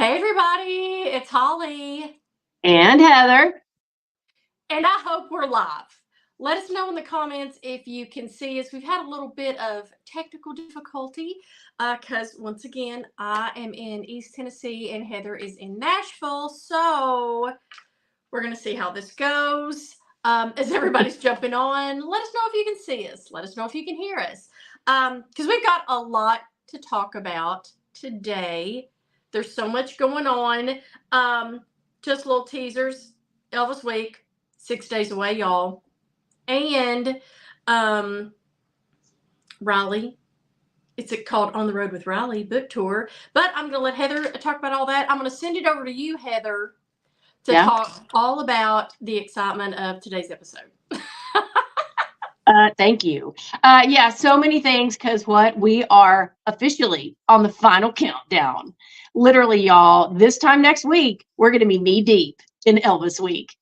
Hey everybody, it's Holly. And Heather. And I hope we're live. Let us know in the comments if you can see us. We've had a little bit of technical difficulty because, once again, I am in East Tennessee and Heather is in Nashville. So we're going to see how this goes. As everybody's jumping on, let us know if you can see us. Let us know if you can hear us. Because we've got a lot to talk about today. There's so much going on. Just little teasers. Elvis Week, 6 days away, y'all. And Riley. It's called On the Road with Riley book tour. But I'm going to let Heather talk about all that. I'm going to send it over to you, Heather, to talk all about the excitement of today's episode. Thank you. So many things because we are officially on the final countdown. Literally, y'all, this time next week, we're going to be knee deep in Elvis Week.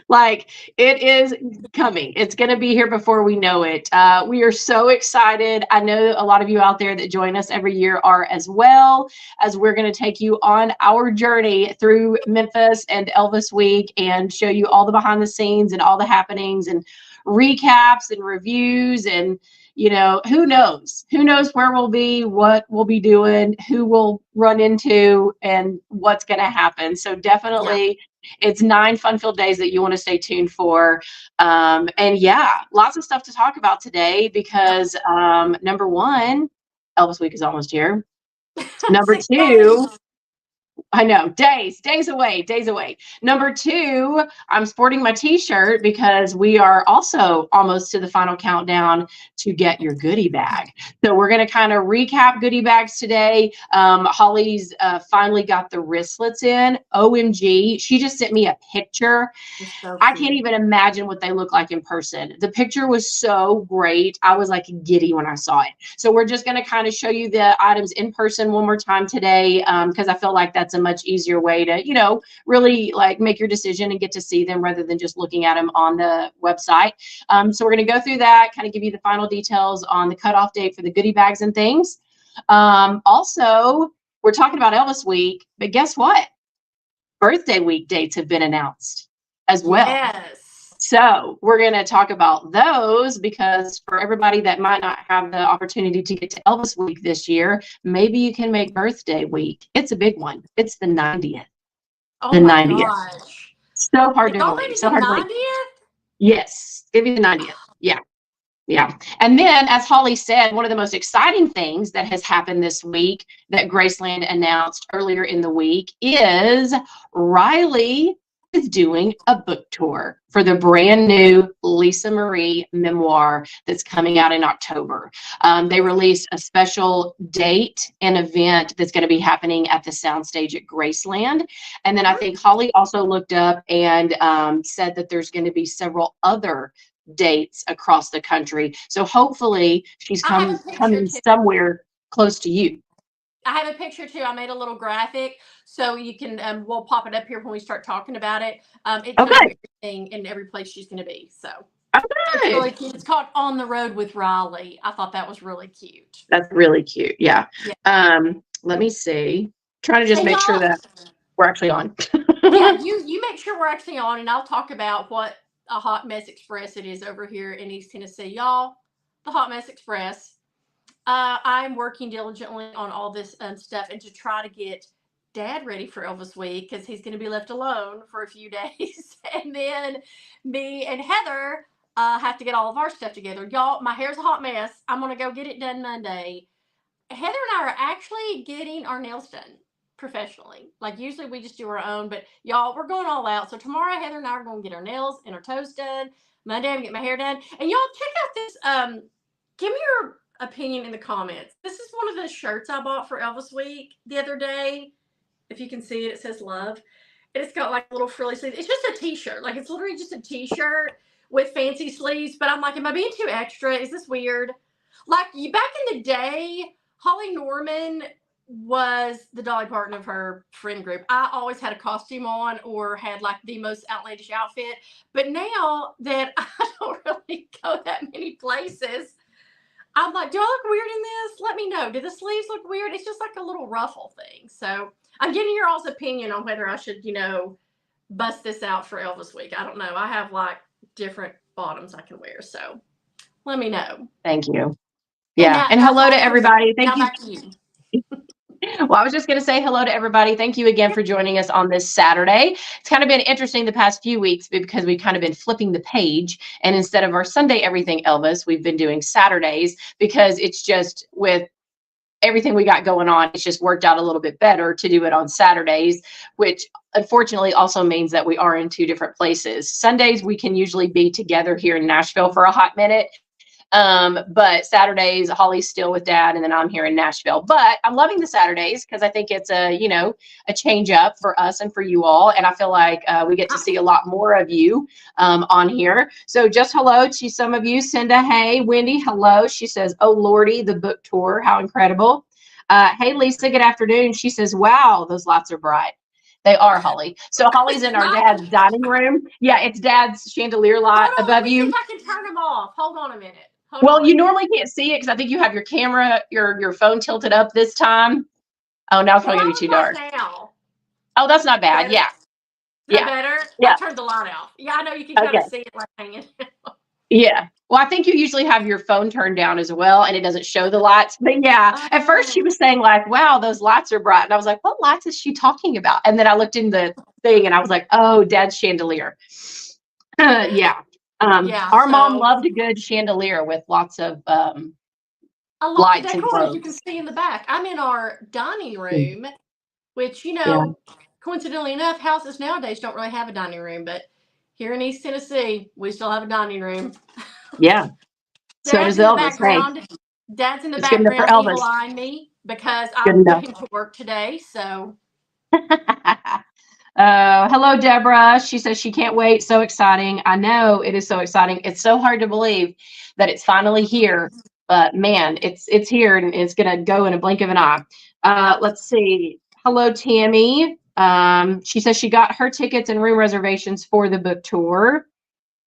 Like, it is coming. It's going to be here before we know it. We are so excited. I know a lot of you out there that join us every year are as well, as we're going to take you on our journey through Memphis and Elvis Week and show you all the behind the scenes and all the happenings and recaps and reviews. And who knows where we'll be, what we'll be doing, who we'll run into, and what's going to happen. So definitely it's 9 fun-filled days that you want to stay tuned for. Lots of stuff to talk about today because number one, Elvis Week is almost here. Number two, I know, days away. Number two, I'm sporting my t-shirt because we are also almost to the final countdown to get your goodie bag. So we're going to kind of recap goodie bags today. Holly's finally got the wristlets in. OMG. She just sent me a picture. So I can't even imagine what they look like in person. The picture was so great. I was like giddy when I saw it. So we're just going to kind of show you the items in person one more time today because I feel like that's a much easier way to, really like make your decision and get to see them rather than just looking at them on the website. So we're going to go through that, kind of give you the final details on the cutoff date for the goodie bags and things. Also, we're talking about Elvis Week, but guess what? Birthday week dates have been announced as well. Yes. So we're going to talk about those because for everybody that might not have the opportunity to get to Elvis Week this year, maybe you can make birthday week. It's a big one. It's the 90th. Oh, the 90th. Gosh. So hard to believe. So hard to believe. Yes. Give you the 90th. Yeah. And then, as Holly said, one of the most exciting things that has happened this week that Graceland announced earlier in the week is Riley is doing a book tour for the brand new Lisa Marie memoir that's coming out in October. They released a special date and event that's going to be happening at the soundstage at Graceland. And then I think Holly also looked up and said that there's going to be several other dates across the country. So hopefully she's coming somewhere close to you. I have a picture too. I made a little graphic so you can, we'll pop it up here when we start talking about it. It shows everything in every place she's going to be. So it's really cute. It's called On the Road with Riley. I thought that was really cute. That's really cute. Yeah. Let me see. Trying to just make sure that we're actually on. Yeah, you make sure we're actually on, and I'll talk about what a hot mess express it is over here in East Tennessee. Y'all, the Hot Mess Express. I'm working diligently on all this stuff and to try to get Dad ready for Elvis Week because he's going to be left alone for a few days. And then me and Heather have to get all of our stuff together. Y'all, my hair's a hot mess. I'm going to go get it done Monday. Heather and I are actually getting our nails done professionally. Like usually we just do our own, but y'all, we're going all out. So tomorrow Heather and I are going to get our nails and our toes done. Monday I'm getting my hair done. And y'all check out this. Give me your opinion in the comments. This is one of the shirts I bought for Elvis Week the other day. If you can see it, it says love. And it's got like little frilly sleeves. It's just a t-shirt. Like it's literally just a t-shirt with fancy sleeves. But I'm like, am I being too extra? Is this weird? Like back in the day, Holly Norman was the Dolly Parton of her friend group. I always had a costume on or had like the most outlandish outfit. But now that I don't really go that many places, I'm like, do I look weird in this? Let me know. Do the sleeves look weird? It's just like a little ruffle thing. So I'm getting your all's opinion on whether I should, bust this out for Elvis week. I don't know. I have like different bottoms I can wear. So let me know. Thank you. And Yeah. And that's hello all to everybody. now Thank you. back to you. Well, I was just going to say hello to everybody. Thank you again for joining us on this Saturday. It's kind of been interesting the past few weeks because we've kind of been flipping the page. And instead of our Sunday Everything Elvis, we've been doing Saturdays because it's just with everything we got going on, it's just worked out a little bit better to do it on Saturdays, which unfortunately also means that we are in two different places. Sundays, we can usually be together here in Nashville for a hot minute. But Saturdays, Holly's still with Dad, and then I'm here in Nashville. But I'm loving the Saturdays because I think it's a change up for us and for you all. And I feel like we get to see a lot more of you on here. So just hello to some of you. Cinda, hey. Wendy, hello. She says, oh, Lordy, the book tour. How incredible. Hey, Lisa, good afternoon. She says, wow, those lights are bright. They are, Holly. So Holly's in our dad's dining room. Yeah, it's Dad's chandelier light above you. Let me see if I can turn them off. Hold on a minute. Well, you normally can't see it because I think you have your camera, your phone tilted up this time. Oh, now it's probably gonna be too dark. Now? Oh, that's not bad. Better? Yeah. Yeah. Better? Yeah. I turned the light off. Yeah, I know you can kind of see it like hanging. Yeah. Well, I think you usually have your phone turned down as well, and it doesn't show the lights. But yeah, at first she was saying like, wow, those lights are bright. And I was like, what lights is she talking about? And then I looked in the thing and I was like, oh, Dad's chandelier. Yeah. Our mom loved a good chandelier with lots of lights and globes. You can see in the back. I'm in our dining room, which, coincidentally enough, houses nowadays don't really have a dining room, but here in East Tennessee, we still have a dining room. Yeah. So does Elvis. Hey. Dad's in the It's good enough for background Elvis. behind me because I'm going to work today. So. Hello, Deborah. She says she can't wait. So exciting. I know it is so exciting. It's so hard to believe that it's finally here. But man, it's here and it's going to go in a blink of an eye. Let's see. Hello, Tammy. She says she got her tickets and room reservations for the book tour.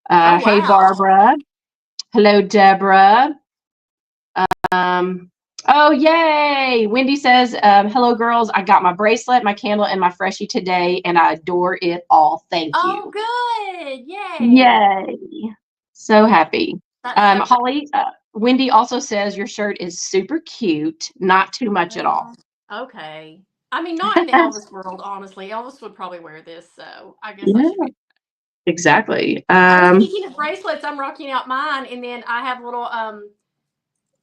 Wow. Hey, Barbara. Hello, Deborah. Oh, yay. Wendy says, hello, girls. I got my bracelet, my candle, and my freshie today, and I adore it all. Thank you. Oh, good. Yay. Yay. So happy. Holly, Wendy also says your shirt is super cute. Not too much at all. Okay. I mean, not in the Elvis world, honestly. Elvis would probably wear this, so I guess I should be. Exactly. Speaking of bracelets, I'm rocking out mine, and then I have little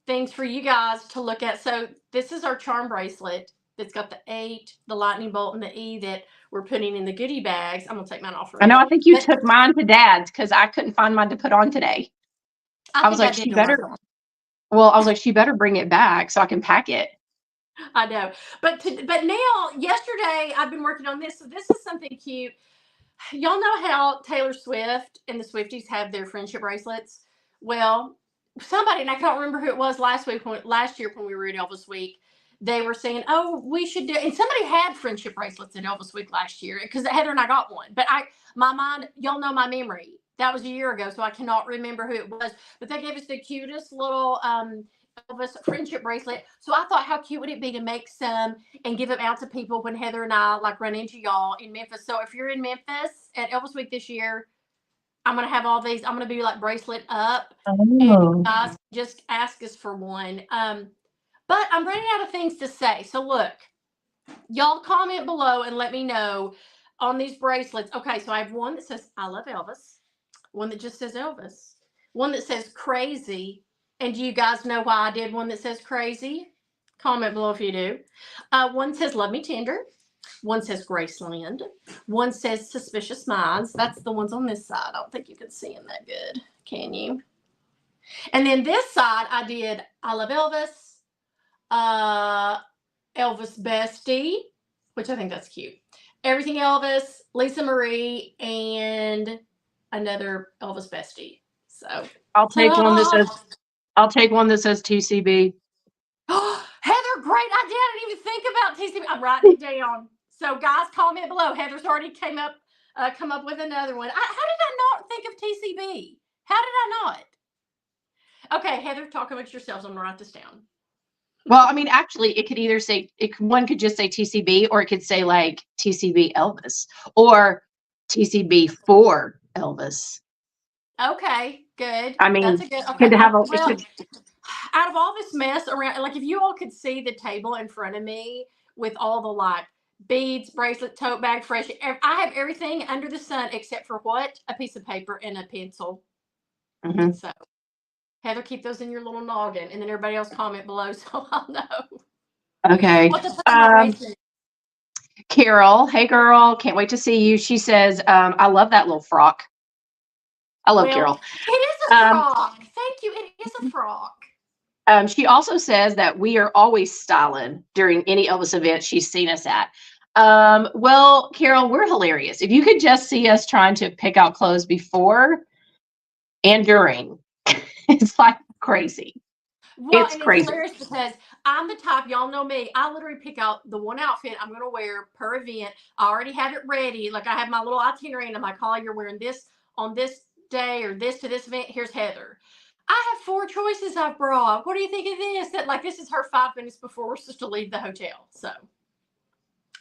things for you guys to look at. So this is our charm bracelet that's got the 8, the lightning bolt, and the E that we're putting in the goodie bags. I'm gonna take mine off. I know. I think you took mine to Dad's because I couldn't find mine to put on today. I was like, she better. Well, I was like, she better bring it back so I can pack it. I know, but now, yesterday I've been working on this. So this is something cute. Y'all know how Taylor Swift and the Swifties have their friendship bracelets. Well, somebody, and I can't remember who it was last year when we were at Elvis Week, they were saying, oh, we should do, and somebody had friendship bracelets at Elvis Week last year because Heather and I got one. But my mind, y'all know my memory. That was a year ago, so I cannot remember who it was. But they gave us the cutest little Elvis friendship bracelet. So I thought, how cute would it be to make some and give them out to people when Heather and I like run into y'all in Memphis. So if you're in Memphis at Elvis Week this year, I'm going to have all these. I'm going to be like bracelet up. And you guys just ask us for one. But I'm running out of things to say. So look, y'all comment below and let me know on these bracelets. Okay, so I have one that says, I love Elvis. One that just says Elvis. One that says crazy. And do you guys know why I did one that says crazy? Comment below if you do. One says love me tender. One says Graceland. One says suspicious minds. That's the ones on this side. I don't think you can see them that good. Can you? And then this side, I did I love Elvis. Elvis Bestie, which I think that's cute. Everything Elvis, Lisa Marie, and another Elvis Bestie. So I'll take one that says TCB. Heather, great idea. I didn't even think about TCB. I'm writing it down. So guys, comment below. Heather's already come up with another one. How did I not think of TCB? How did I not? Okay, Heather, talk amongst yourselves. I'm gonna write this down. Well, I mean, actually, it could either say one could just say TCB, or it could say like TCB Elvis or TCB for Elvis. Okay, good. I That's mean, a good. Okay, could have a it well, could, out of all this mess around, like if you all could see the table in front of me with all the like beads, bracelet, tote bag, fresh. I have everything under the sun except for what? A piece of paper and a pencil. mhm. So Heather, keep those in your little noggin, and then everybody else comment below so I'll know Okay. what to put on my bracelet. Carol, hey girl, can't wait to see you. She says, I love that little frock. I love Well, Carol. it is a Um, frock. Thank you. It is a frock. she also says that we are always styling during any Elvis event she's seen us at. Well, Carol, we're hilarious. If you could just see us trying to pick out clothes before and during, it's like crazy. Well, It's and it's crazy. hilarious because I'm the type, y'all know me. I literally pick out the one outfit I'm going to wear per event. I already have it ready. Like I have my little itinerary, and I'm like, "Holly, you're wearing this on this day or this to this event. Here's Heather." I have 4 choices I've brought. What do you think of this? That like this is her 5 minutes before we're supposed to leave the hotel. So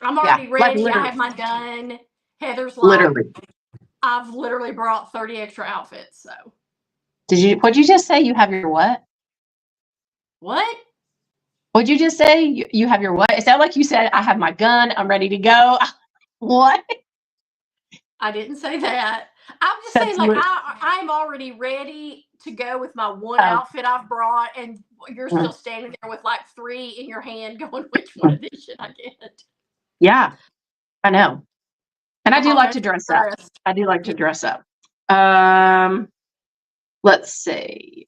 I'm Yeah, already like ready. I literally, have my gun. Heather's like, literally. I've literally brought 30 extra outfits. So What'd you just say? You have your what? what? What'd you just say? You have your what? It sounded like you said, I have my gun. I'm ready to go. What? I didn't say that. I'm just saying, That's like, lit. I'm already ready to go with my one Oh, outfit I've brought, and you're still mm, standing there with like 3 in your hand, going, "Which one mm. of these should I get?" Yeah, I know. And I The do hot like to mess dress up. express. I do like to dress up. Um, let's see.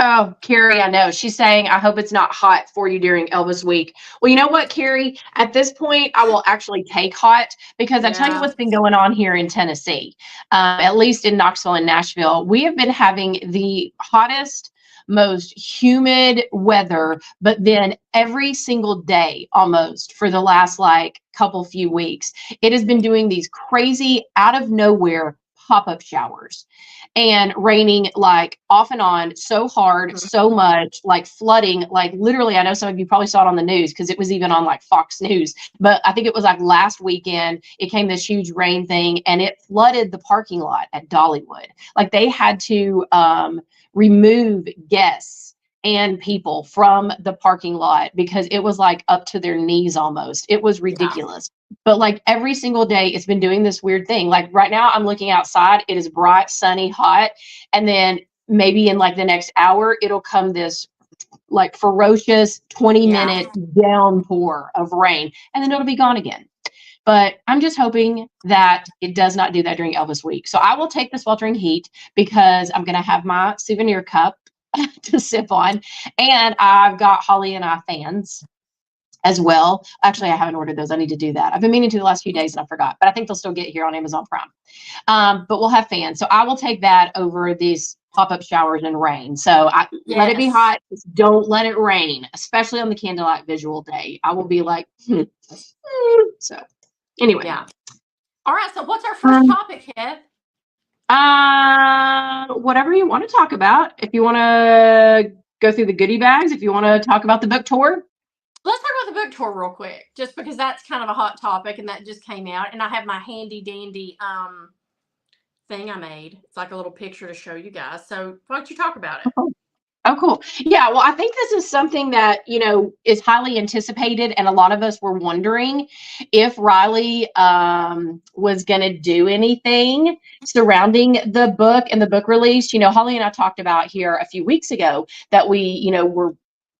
Oh, Carrie, I know. She's saying, I hope it's not hot for you during Elvis week. Well, you know what, Carrie? At this point, I will actually take hot because I tell you Yeah. what's been going on here in Tennessee, at least in Knoxville and Nashville. We have been having the hottest, most humid weather, but then every single day almost for the last like couple few weeks, it has been doing these crazy out of nowhere pop-up showers and raining like off and on so hard, Mhm. so much, like flooding, like literally. I know some of you probably saw it on the news because it was even on like Fox News, but I think it was like last weekend it came this huge rain thing and it flooded the parking lot at Dollywood. Like they had to remove guests and people from the parking lot because it was like up to their knees almost. It was Yeah. ridiculous. But like every single day, it's been doing this weird thing. Like right now, I'm looking outside, it is bright, sunny, hot. And then maybe in like the next hour, it'll come this like ferocious 20-minute downpour of rain, and then it'll be gone again. But I'm just hoping that it does not do that during Elvis week. So I will take the sweltering heat because I'm going to have my souvenir cup to sip on. And I've got Holly and I fans as well. Actually, I haven't ordered those. I need to do that. I've been meaning to the last few days and I forgot, but I think they'll still get here on Amazon Prime. But we'll have fans. So I will take that over these pop-up showers and rain. So let it be Yes. hot. Just don't let it rain, especially on the candlelight visual day. I will be like, So anyway. Yeah. All right. So what's our first Um, topic, Heath? whatever you want to talk about. If you want to go through the goodie bags, if you want to talk about the book tour. Let's talk about the book tour real quick, just because that's kind of a hot topic and that just came out, and I have my handy dandy thing I made. It's like a little picture to show you guys. So why don't you talk about it? Oh, cool. Yeah, well, I think this is something that, is highly anticipated. And a lot of us were wondering if Riley was going to do anything surrounding the book and the book release. Holly and I talked about here a few weeks ago that we, were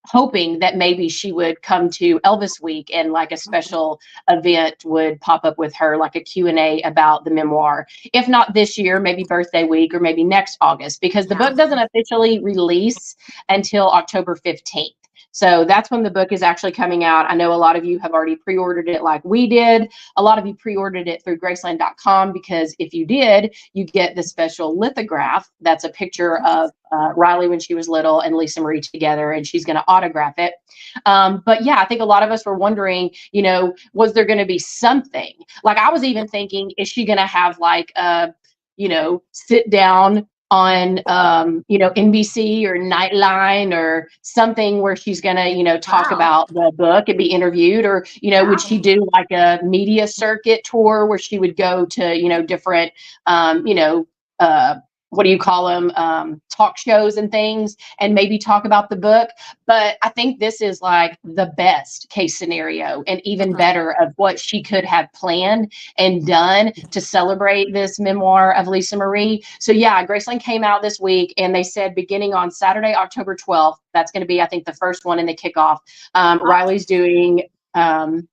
hoping that maybe she would come to Elvis week and like a special event would pop up with her, like a Q&A about the memoir. If not this year, maybe birthday week or maybe next August, because the Yeah. book doesn't officially release until October 15th. So that's when the book is actually coming out. I know a lot of you have already pre-ordered it like we did. A lot of you pre-ordered it through Graceland.com because if you did, you get the special lithograph. That's a picture of Riley when she was little and Lisa Marie together, and she's going to autograph it. But yeah, I think a lot of us were wondering, was there going to be something? Like I was even thinking, is she going to have like a sit down on, NBC or Nightline or something where she's going to, talk Wow. about the book and be interviewed? Or, would she do like a media circuit tour where she would go to, different, what do you call them? Talk shows and things, and maybe talk about the book. But I think this is like the best case scenario and even better of what she could have planned and done to celebrate this memoir of Lisa Marie. So yeah, Graceland came out this week, and they said beginning on Saturday, October 12th, that's going to be, I think, the first one in the kickoff. Riley's doing, I'm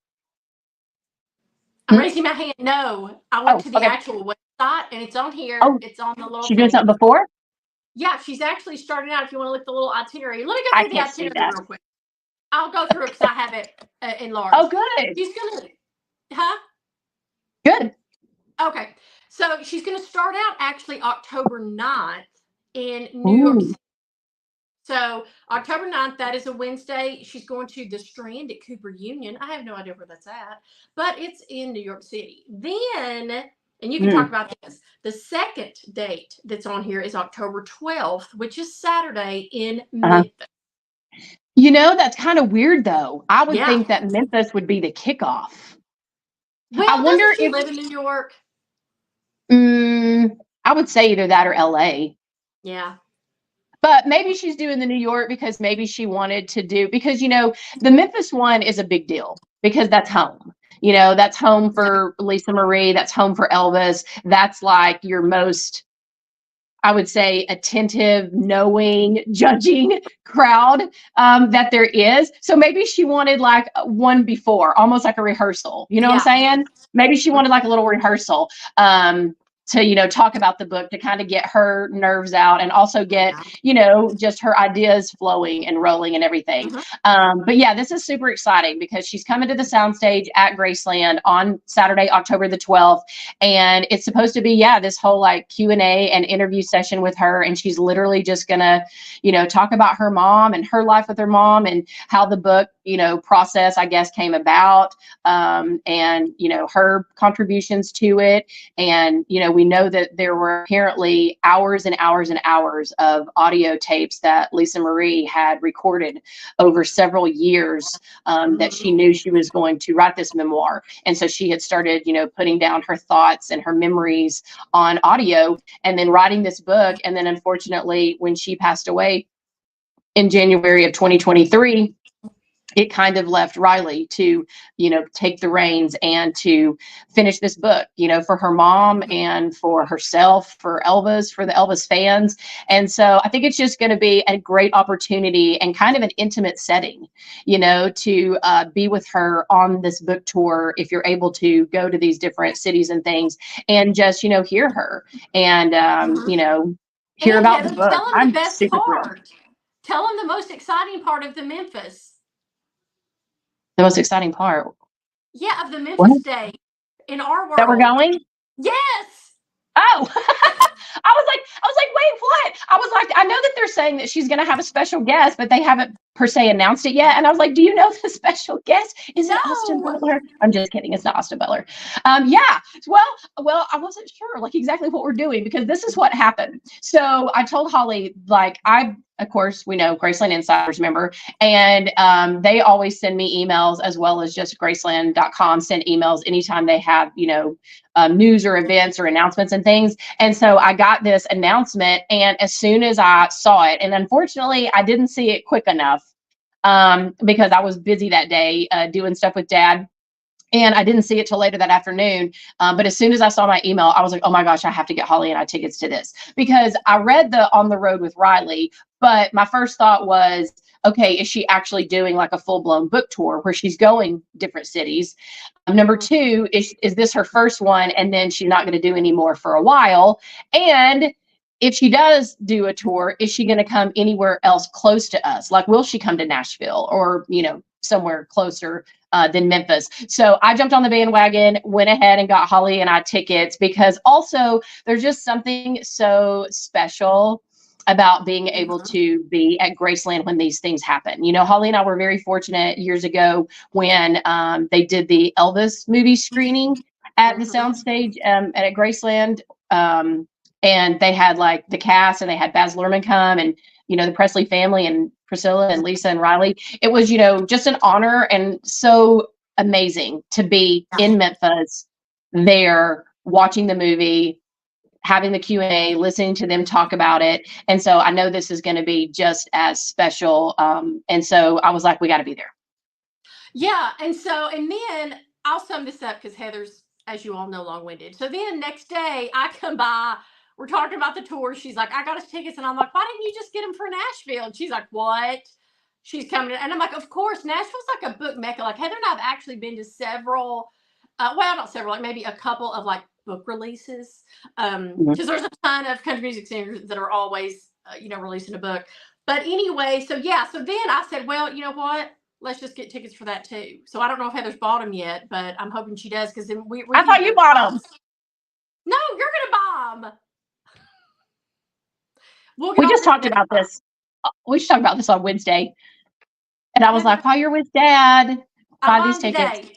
raising my hand. No, I went to the actual website, and it's on here. Oh, it's on the little she's doing something before? Yeah, she's actually starting out. If you want to look at the little itinerary, let me go through the itinerary real quick. I'll go through it because I have it enlarged. Oh, good. She's gonna, huh? Good. Okay, so she's gonna start out actually October 9th in New York City. So October 9th, that is a Wednesday. She's going to the Strand at Cooper Union. I have no idea where that's at, but it's in New York City. Then, and you can talk about this, the second date that's on here is October 12th, which is Saturday in Memphis. That's kind of weird, though. I would think that Memphis would be the kickoff. Well, I wonder if she live in New York. I would say either that or LA. Yeah. But maybe she's doing the New York because maybe she wanted to do, because, the Memphis one is a big deal because that's home. That's home for Lisa Marie. That's home for Elvis. That's like your most, I would say, attentive, knowing, judging crowd that there is. So maybe she wanted like one before, almost like a rehearsal. You know what I'm saying? Maybe she wanted like a little rehearsal to, talk about the book, to kind of get her nerves out and also get, just her ideas flowing and rolling and everything. But yeah, this is super exciting because she's coming to the soundstage at Graceland on Saturday, October the 12th. And it's supposed to be, this whole like Q&A and interview session with her. And she's literally just gonna, talk about her mom and her life with her mom and how the book, process, I guess, came about, and, her contributions to it. And, we know that there were apparently hours and hours and hours of audio tapes that Lisa Marie had recorded over several years, that she knew she was going to write this memoir. And so she had started, putting down her thoughts and her memories on audio and then writing this book. And then unfortunately, when she passed away in January of 2023, it kind of left Riley to, take the reins and to finish this book, for her mom and for herself, for Elvis, for the Elvis fans. And so I think it's just going to be a great opportunity and kind of an intimate setting, to be with her on this book tour. If you're able to go to these different cities and things and just, hear her and, hear about the book. Tell them the best part. Tell them the most exciting part of the Memphis. The most exciting part. Yeah, of the Memphis day in our world. That we're going? Yes. Oh, I was like, wait, what? I was like, I know that they're saying that she's going to have a special guest, but they haven't per se announced it yet. And I was like, do you know the special guest? Is it Austin Butler? I'm just kidding. It's not Austin Butler. Yeah. Well, I wasn't sure like exactly what we're doing because this is what happened. So I told Holly, like, of course, we know Graceland Insiders member, and they always send me emails as well as just Graceland.com send emails anytime they have, news or events or announcements and things. And so I got this announcement, and as soon as I saw it, and unfortunately I didn't see it quick enough because I was busy that day doing stuff with Dad. And I didn't see it till later that afternoon. But as soon as I saw my email, I was like, oh my gosh, I have to get Holly and I tickets to this. Because I read the On the Road with Riley, but my first thought was, okay, is she actually doing like a full-blown book tour where she's going different cities? Number two, is this her first one and then she's not going to do any more for a while? And if she does do a tour, is she going to come anywhere else close to us? Like, will she come to Nashville or, somewhere closer than Memphis? So I jumped on the bandwagon, went ahead and got Holly and I tickets because also there's just something so special about being able to be at Graceland when these things happen. Holly and I were very fortunate years ago when they did the Elvis movie screening at the soundstage at Graceland. and they had like the cast, and they had Baz Luhrmann come, and the Presley family, and Priscilla and Lisa and Riley. It was just an honor, and so amazing to be in Memphis, there watching the movie, having the Q&A, listening to them talk about it. And so I know this is going to be just as special. And so I was like, we got to be there. Yeah. And then I'll sum this up because Heather's, as you all know, long-winded. So then next day I come by, we're talking about the tour. She's like, I got us tickets. And I'm like, why didn't you just get them for Nashville? And she's like, what? She's coming. And I'm like, of course, Nashville's like a book mecca. Like Heather and I have actually been to several, not several, like maybe a couple of like book releases. Because there's a ton of country music singers that are always, releasing a book. But anyway, so then I said, well, you know what? Let's just get tickets for that too. So I don't know if Heather's bought them yet, but I'm hoping she does because then I thought you bought them. No, you're gonna buy them. We just talked about this. We should talk about this on Wednesday. And I was like, while you're with Dad, buy these tickets.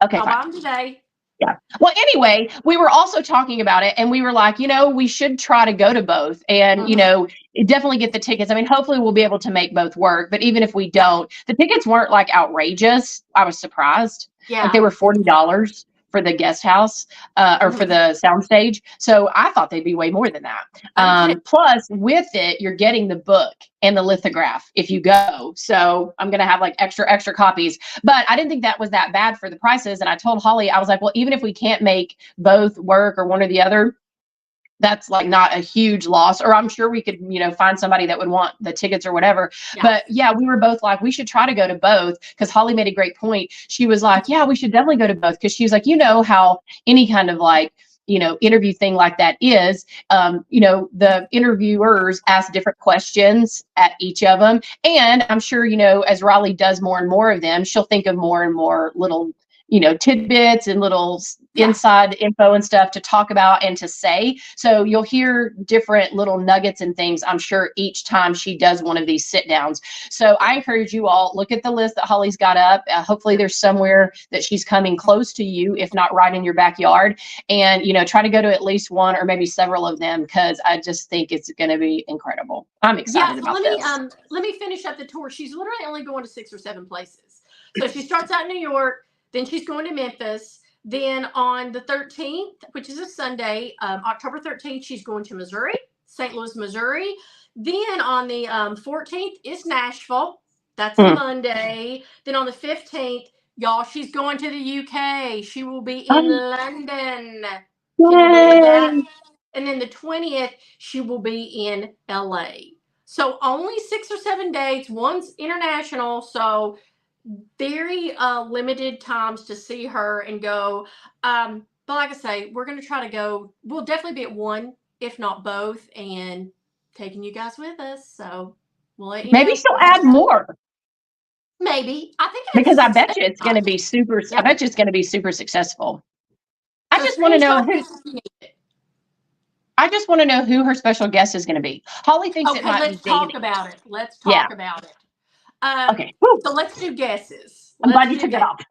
Okay, I'll buy them today. Yeah. Well, anyway, we were also talking about it, and we were like, we should try to go to both, and definitely get the tickets. I mean, hopefully we'll be able to make both work. But even if we don't, the tickets weren't like outrageous. I was surprised. Yeah. Like they were $40 for the guest house or for the soundstage. So I thought they'd be way more than that. Plus, with it, you're getting the book and the lithograph if you go. So I'm going to have like extra copies. But I didn't think that was that bad for the prices. And I told Holly, I was like, well, even if we can't make both work or one or the other, that's like not a huge loss, or I'm sure we could, find somebody that would want the tickets or whatever. Yeah. But yeah, we were both like, we should try to go to both, because Holly made a great point. She was like, yeah, we should definitely go to both, because she was like, how any kind of like, interview thing like that is, the interviewers ask different questions at each of them. And I'm sure, as Riley does more and more of them, she'll think of more and more little tidbits and little inside info and stuff to talk about and to say. So you'll hear different little nuggets and things, I'm sure, each time she does one of these sit downs. So I encourage you all, look at the list that Holly's got up. Hopefully there's somewhere that she's coming close to you, if not right in your backyard, and, try to go to at least one or maybe several of them, because I just think it's going to be incredible. I'm excited about this. Let me finish up the tour. She's literally only going to 6 or 7 places. So she starts out in New York, then she's going to Memphis. Then on the 13th, which is a Sunday, October 13th, she's going to Missouri, St. Louis, Missouri. Then on the 14th is Nashville. That's a Monday. Then on the 15th, y'all, she's going to the UK. She will be in London. Can you believe that? And then the 20th, she will be in LA. So only 6 or 7 dates. One's international. So very limited times to see her and go. But like I say, we're going to try to go. We'll definitely be at one, if not both, and taking you guys with us. So we'll let you know. Maybe she'll add more. Maybe. I think because I bet you it's going to be super. I bet you it's going to be super successful. I just want to know who. I just want to know who her special guest is going to be. Holly thinks it might be. Let's talk about it. Let's talk about it. Okay. So let's do guesses. I'm glad you took it off.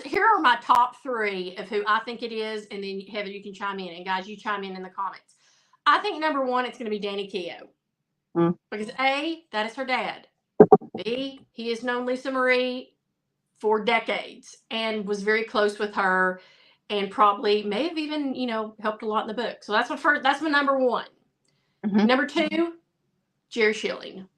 Here are my top 3 of who I think it is, and then Heather, you can chime in, and guys, you chime in the comments. I think number 1, it's going to be Danny Keough, because A, that is her dad. B, he has known Lisa Marie for decades and was very close with her, and probably may have even helped a lot in the book. So that's my number 1. Number 2, Jerry Schilling.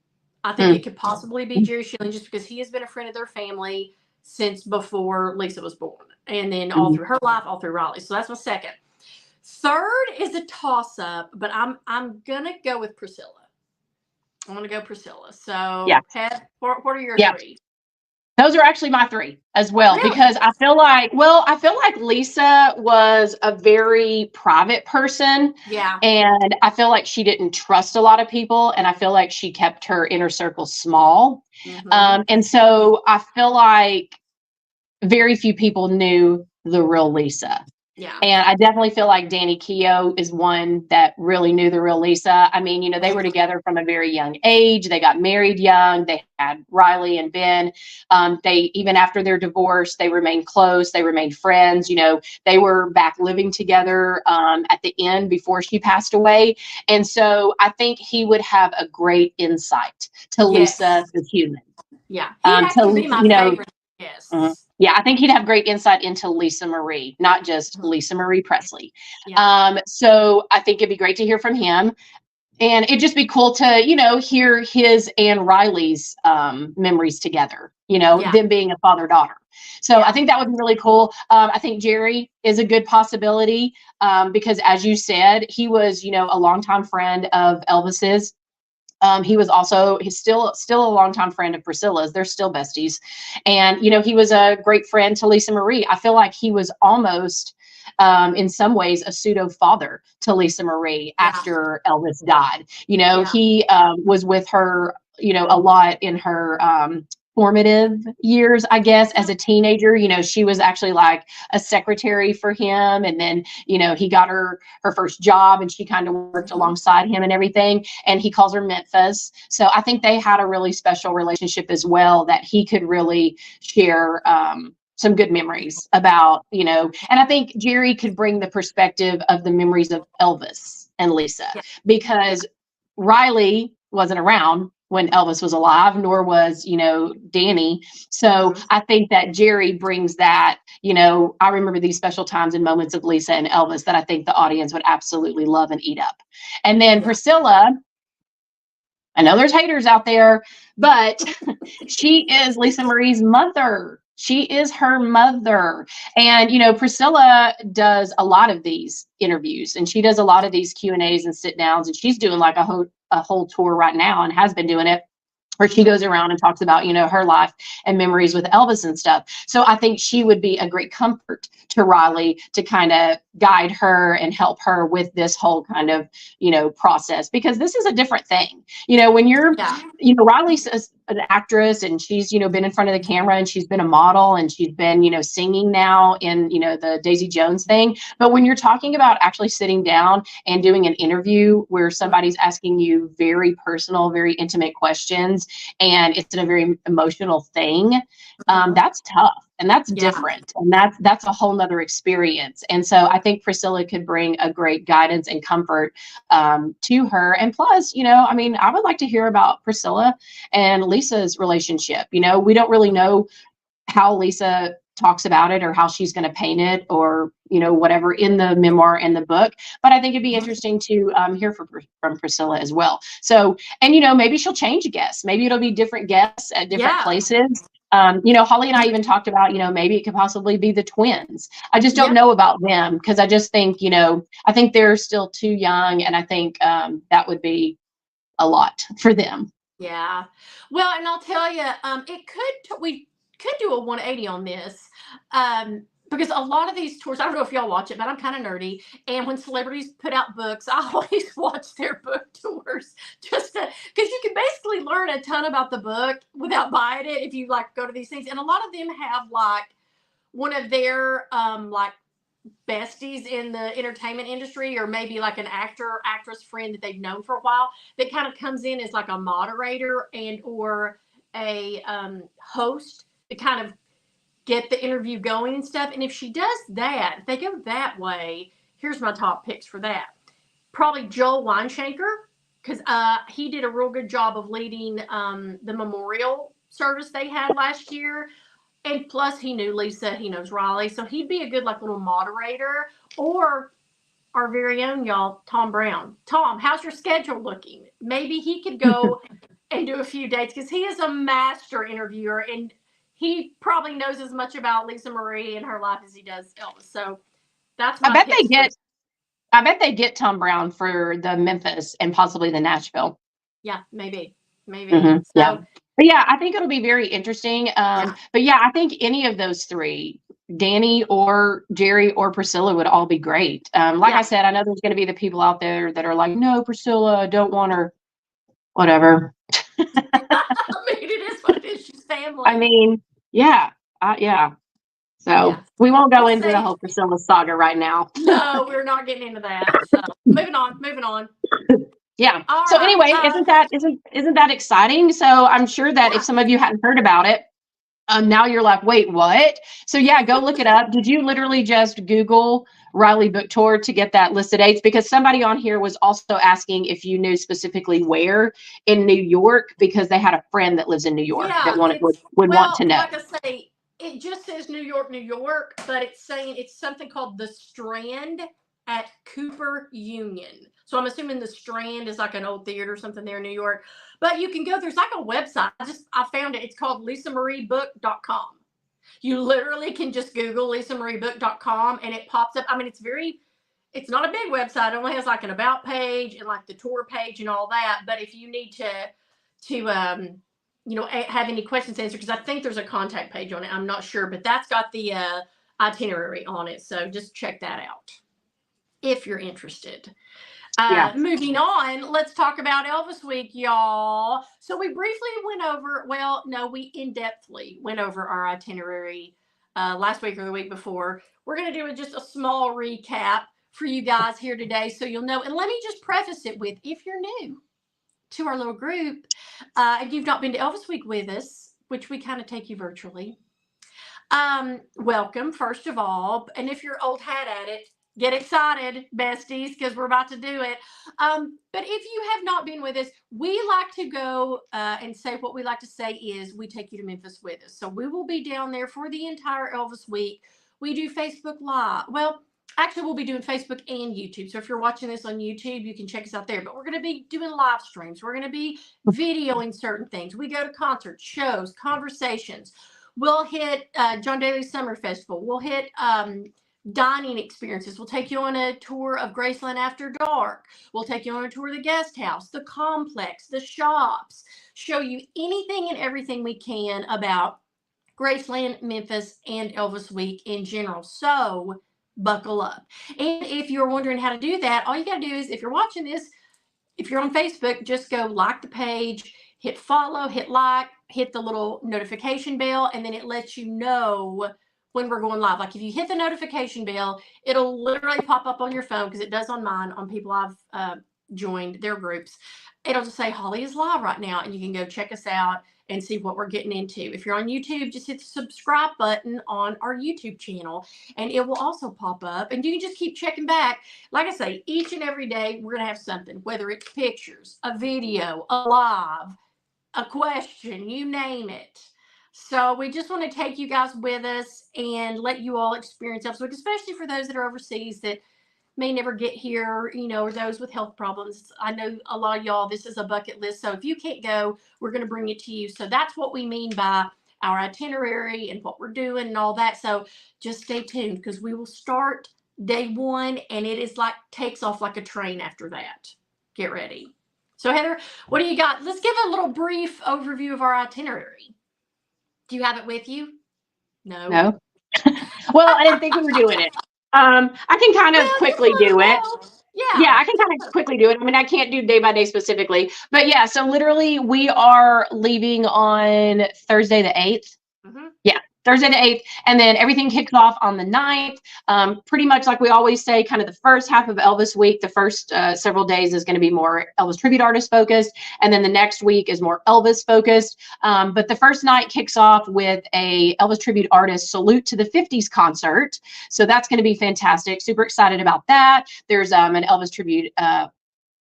I think it could possibly be Jerry Schilling, just because he has been a friend of their family since before Lisa was born, and then all through her life, all through Riley. So that's my second. Third is a toss-up, but I'm gonna go with Priscilla. I'm gonna go Priscilla. So, what are your 3? Those are actually my 3 as well, really? Because I feel like Lisa was a very private person. Yeah. And I feel like she didn't trust a lot of people, and I feel like she kept her inner circle small. And so I feel like very few people knew the real Lisa. Yeah. And I definitely feel like Danny Keough is one that really knew the real Lisa. I mean, they were together from a very young age. They got married young. They had Riley and Ben. They, even after their divorce, they remained close. They remained friends. They were back living together at the end before she passed away. And so I think he would have a great insight to Lisa, the human. Yeah. He'd actually be my favorite guest. Yeah, I think he'd have great insight into Lisa Marie, not just Lisa Marie Presley. Yeah. So I think it'd be great to hear from him. And it'd just be cool to, hear his and Riley's memories together, them being a father-daughter. So I think that would be really cool. I think Jerry is a good possibility because, as you said, he was, a longtime friend of Elvis's. He was also, he's still a longtime friend of Priscilla's. They're still besties. And, he was a great friend to Lisa Marie. I feel like he was almost, in some ways, a pseudo father to Lisa Marie after Elvis died. He was with her, a lot in her formative years, I guess, as a teenager. She was actually like a secretary for him. And then, he got her first job and she kind of worked alongside him and everything. And he calls her Memphis. So I think they had a really special relationship as well that he could really share some good memories about, and I think Jerry could bring the perspective of the memories of Elvis and Lisa because Riley wasn't around when Elvis was alive, nor was, Danny. So I think that Jerry brings that, I remember these special times and moments of Lisa and Elvis that I think the audience would absolutely love and eat up. And then Priscilla, I know there's haters out there, but she is Lisa Marie's mother. She is her mother. And, Priscilla does a lot of these interviews and she does a lot of these Q&As and sit downs, and she's doing like a whole tour right now and has been doing it, where she goes around and talks about, her life and memories with Elvis and stuff. So I think she would be a great comfort to Riley to kind of guide her and help her with this whole kind of, process, because this is a different thing. When you're, Riley's an actress and she's, been in front of the camera and she's been a model and she's been, singing now in, the Daisy Jones thing. But when you're talking about actually sitting down and doing an interview where somebody's asking you very personal, very intimate questions, and it's a very emotional thing, that's tough and that's different, and that's a whole nother experience. And so I think Priscilla could bring a great guidance and comfort to her. And plus, I would like to hear about Priscilla and Lisa's relationship. We don't really know how Lisa talks about it or how she's going to paint it or, whatever in the memoir and the book. But I think it'd be interesting to hear from Priscilla as well. So, and, maybe she'll change guests. Maybe it'll be different guests at different places. Holly and I even talked about, maybe it could possibly be the twins. I just don't know about them because I just think, I think they're still too young. And I think that would be a lot for them. Yeah. Well, and I'll tell you, we could do a 180 on this. Because a lot of these tours, I don't know if y'all watch it, but I'm kind of nerdy. And when celebrities put out books, I always watch their book tours because you can basically learn a ton about the book without buying it if you like go to these things. And a lot of them have like one of their like besties in the entertainment industry, or maybe like an actress friend that they've known for a while that kind of comes in as like a moderator and or a host to kind of get the interview going and stuff. And if she does that, if they go that way, here's my top picks for that. Probably Joel Weinshanker, because he did a real good job of leading the memorial service they had last year. And plus he knew Lisa, he knows Riley. So he'd be a good like little moderator. Or our very own y'all, Tom Brown. Tom, how's your schedule looking? Maybe he could go and do a few dates because he is a master interviewer and he probably knows as much about Lisa Marie and her life as he does Elvis. So that's my I bet they get Tom Brown for the Memphis and possibly the Nashville. Yeah, maybe. Mm-hmm. So, but yeah, I think it'll be very interesting. But yeah, I think any of those three, Danny or Jerry or Priscilla, would all be great. Like I said, I know there's going to be the people out there that are like, no, Priscilla, I don't want her. Whatever. I mean, it is what it is. She's family. I mean, yeah. So We won't go We'll into the see. whole Priscilla saga right now. No, we're not getting into that. So moving on, moving on. Yeah. All So right. anyway, isn't that exciting? So I'm sure that if Yeah. some of you hadn't heard about it, now you're like, wait, what? So yeah, go look it up. Did you literally just Google Riley Book Tour to get that list of dates? Because somebody on here was also asking if you knew specifically where in New York, because they had a friend that lives in New York that Yeah, would want to know. like I say, it just says New York, New York, but it's saying it's something called the Strand at Cooper Union. So I'm assuming the Strand is like an old theater or something there in New York. But you can go, there's like a website. I found it. It's called lisamariebook.com. You literally can just Google lisamariebook.com and it pops up. I mean, it's not a big website. It only has like an about page and like the tour page and all that. But if you need to have any questions answered, because I think there's a contact page on it. I'm not sure, but that's got the itinerary on it. So just check that out if you're interested. Yeah. Moving on, let's talk about Elvis Week, y'all. So we briefly went over, we in-depthly went over our itinerary last week or the week before. We're going to do just a small recap for you guys here today so you'll know. And let me just preface it with, if you're new to our little group and you've not been to Elvis Week with us, which we kind of take you virtually, welcome, first of all. And if you're old hat at it, get excited, besties, because we're about to do it. But if you have not been with us, we like to go and say what we like to say is we take you to Memphis with us. So we will be down there for the entire Elvis Week. We do Facebook Live. Well, actually, we'll be doing Facebook and YouTube. So if you're watching this on YouTube, you can check us out there. But we're going to be doing live streams. We're going to be videoing certain things. We go to concerts, shows, conversations. We'll hit John Daly Summer Festival. We'll hit dining experiences. We'll take you on a tour of Graceland After Dark. We'll take you on a tour of the guest house, the complex, the shops, show you anything and everything we can about Graceland, Memphis, and Elvis Week in general. So buckle up. And if you're wondering how to do that, all you got to do is, if you're watching this, if you're on Facebook, just go like the page, hit follow, hit like, hit the little notification bell, and then it lets you know when we're going live. Like if you hit the notification bell, it'll literally pop up on your phone, because it does on mine, on people I've joined their groups. It'll just say Holly is live right now, and you can go check us out and see what we're getting into. If you're on YouTube, just hit the subscribe button on our YouTube channel, and it will also pop up, and you can just keep checking back. Like I say, each and every day we're going to have something, whether it's pictures, a video, a live, a question, you name it. So we just want to take you guys with us and let you all experience Elvis Week, especially for those that are overseas that may never get here, or those with health problems. I know a lot of y'all, this is a bucket list. So if you can't go, we're going to bring it to you. So that's what we mean by our itinerary and what we're doing and all that. So just stay tuned, because we will start day one and it is like takes off like a train after that. Get ready. So Heather, what do you got? Let's give a little brief overview of our itinerary. Do you have it with you? No. No. Well, I didn't think we were doing it. I can kind of quickly do it. Yeah, I can kind of quickly do it. I mean, I can't do day by day specifically, but yeah, so literally we are leaving on Thursday the 8th. Mm-hmm. Yeah, Thursday the 8th. And then everything kicks off on the 9th. Pretty much like we always say, kind of the first half of Elvis Week, the first several days is going to be more Elvis tribute artist focused. And then the next week is more Elvis focused. But the first night kicks off with a Elvis tribute artist salute to the 50s concert. So that's going to be fantastic. Super excited about that. There's an Elvis tribute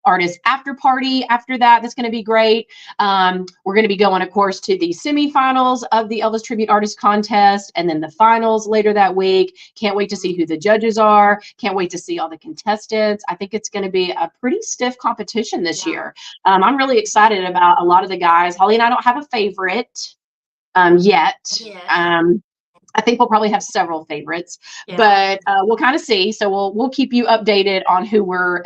artist after party after that. That's going to be great. We're going to be going, of course, to the semifinals of the Elvis Tribute Artist Contest, and then the finals later that week. Can't wait to see who the judges are. Can't wait to see all the contestants. I think it's going to be a pretty stiff competition this year. I'm really excited about a lot of the guys. Holly and I don't have a favorite yet. I think we'll probably have several favorites, but we'll kind of see. So we'll keep you updated on who we're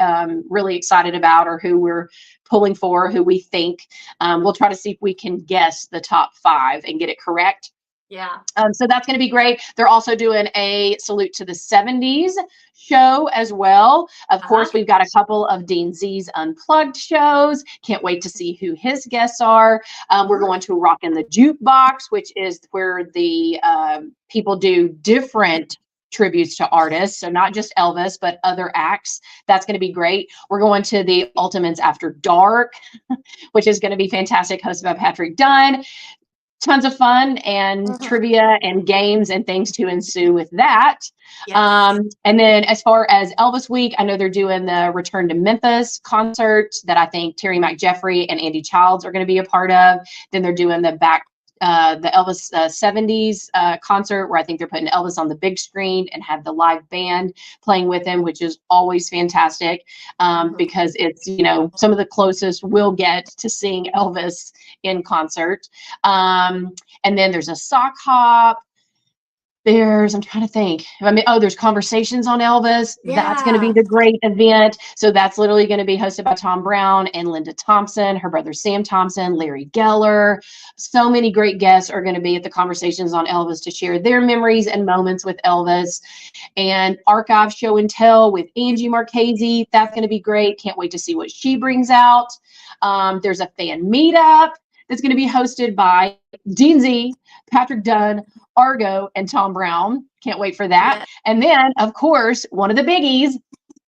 really excited about, or who we're pulling for, who we think. We'll try to see if we can guess the top 5 and get it correct. Yeah. So that's going to be great. They're also doing a salute to the 70s show as well. Of course, we've got a couple of Dean Z's Unplugged shows. Can't wait to see who his guests are. We're going to Rockin' the Jukebox, which is where the people do different tributes to artists. So not just Elvis, but other acts. That's going to be great. We're going to the Ultimates After Dark, which is going to be fantastic, hosted by Patrick Dunn. Tons of fun and trivia and games and things to ensue with that. Yes. And then as far as Elvis Week, I know they're doing the Return to Memphis concert that I think Terry McJeffrey and Andy Childs are going to be a part of. Then they're doing the Elvis 70s concert where I think they're putting Elvis on the big screen and have the live band playing with him, which is always fantastic because it's, some of the closest we'll get to seeing Elvis in concert. And then there's a sock hop. I'm trying to think. There's Conversations on Elvis. Yeah. That's going to be the great event. So that's literally going to be hosted by Tom Brown and Linda Thompson, her brother Sam Thompson, Larry Geller. So many great guests are going to be at the Conversations on Elvis to share their memories and moments with Elvis. And Archive Show and Tell with Angie Marchese. That's going to be great. Can't wait to see what she brings out. There's a fan meetup that's going to be hosted by Dean Z, Patrick Dunn, Argo, and Tom Brown. Can't wait for that. Yes. And then, of course, one of the biggies,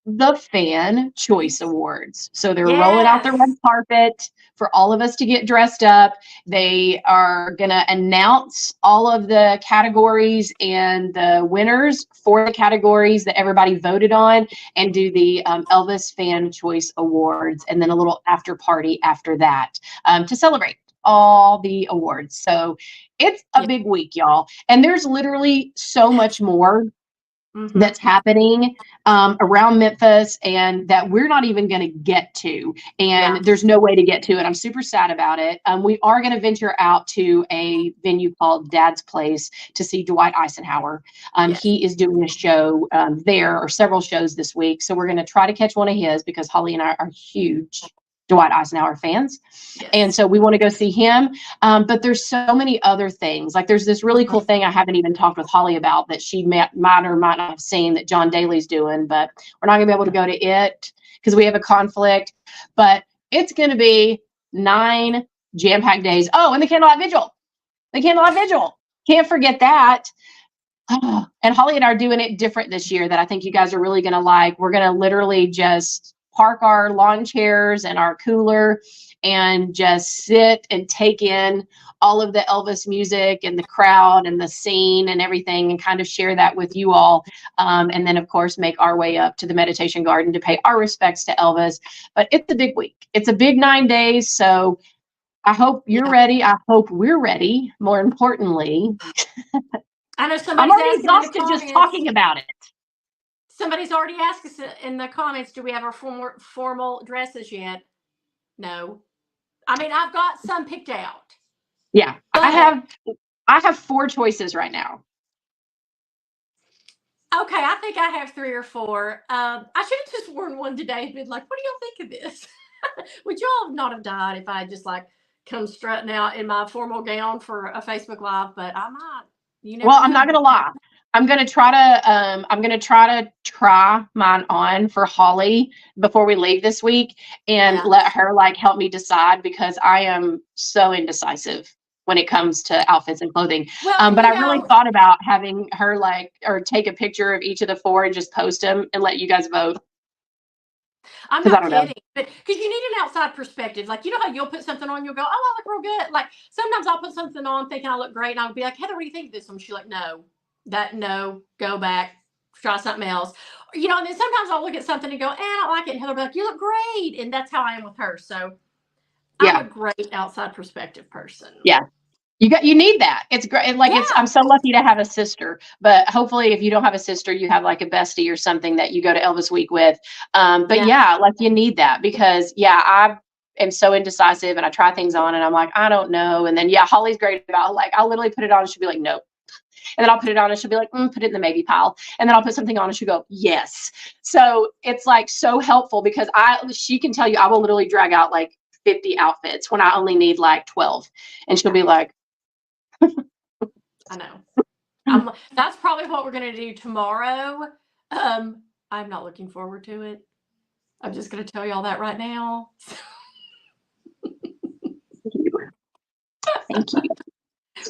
the Fan Choice Awards. So they're rolling out the red carpet for all of us to get dressed up. They are going to announce all of the categories and the winners for the categories that everybody voted on and do the Elvis Fan Choice Awards, and then a little after party after that to celebrate all the awards. So it's a big week, y'all. And there's literally so much more that's happening around Memphis and that we're not even going to get to. And there's no way to get to it. I'm super sad about it. We are going to venture out to a venue called Dad's Place to see Dwight Eisenhower. He is doing a show there, or several shows this week. So we're going to try to catch one of his because Holly and I are huge Dwight Eisenhower fans. Yes. And so we want to go see him. But there's so many other things. Like there's this really cool thing I haven't even talked with Holly about that she might or might not have seen that John Daly's doing, but we're not gonna be able to go to it because we have a conflict. But it's gonna be 9 jam-packed days. Oh, and the Candlelight Vigil. The Candlelight Vigil. Can't forget that. And Holly and I are doing it different this year that I think you guys are really gonna like. We're gonna literally just park our lawn chairs and our cooler and just sit and take in all of the Elvis music and the crowd and the scene and everything and kind of share that with you all. And then, of course, make our way up to the Meditation Garden to pay our respects to Elvis. But it's a big week. It's a big 9 days. So I hope you're ready. I hope we're ready. More importantly, I know somebody's I'm already exhausted just talking about it. Somebody's already asked us in the comments, do we have our formal dresses yet? No. I mean, I've got some picked out. Yeah, I have 4 choices right now. Okay, I think I have 3 or 4. I should have just worn one today and been like, what do y'all think of this? Would y'all not have died if I just like come strutting out in my formal gown for a Facebook Live? But I might. Well, I'm not gonna lie. I'm gonna try to try mine on for Holly before we leave this week and let her like help me decide because I am so indecisive when it comes to outfits and clothing. Well, but I really thought about having her or take a picture of each of the 4 and just post them and let you guys vote. I'm not kidding, but because you need an outside perspective. Like, you know how you'll put something on, you'll go, oh, I look real good. Like, sometimes I'll put something on thinking I look great, and I'll be like, Heather, what do you think of this one? She's like, no, go back, try something else. And then sometimes I'll look at something and go, I don't like it. And Heather will be like, you look great. And that's how I am with her. So I'm a great outside perspective person. Yeah. You need that. It's great. Like I'm so lucky to have a sister, but hopefully if you don't have a sister, you have like a bestie or something that you go to Elvis Week with. But like you need that because I am so indecisive and I try things on and I'm like, I don't know. And then Holly's great about like, I'll literally put it on and she'll be like, nope. And then I'll put it on and she'll be like, put it in the maybe pile. And then I'll put something on and she'll go, yes. So it's like so helpful because she can tell you, I will literally drag out like 50 outfits when I only need like 12. And she'll be like, I know. That's probably what we're going to do tomorrow. I'm not looking forward to it. I'm just going to tell y'all that right now. Thank you.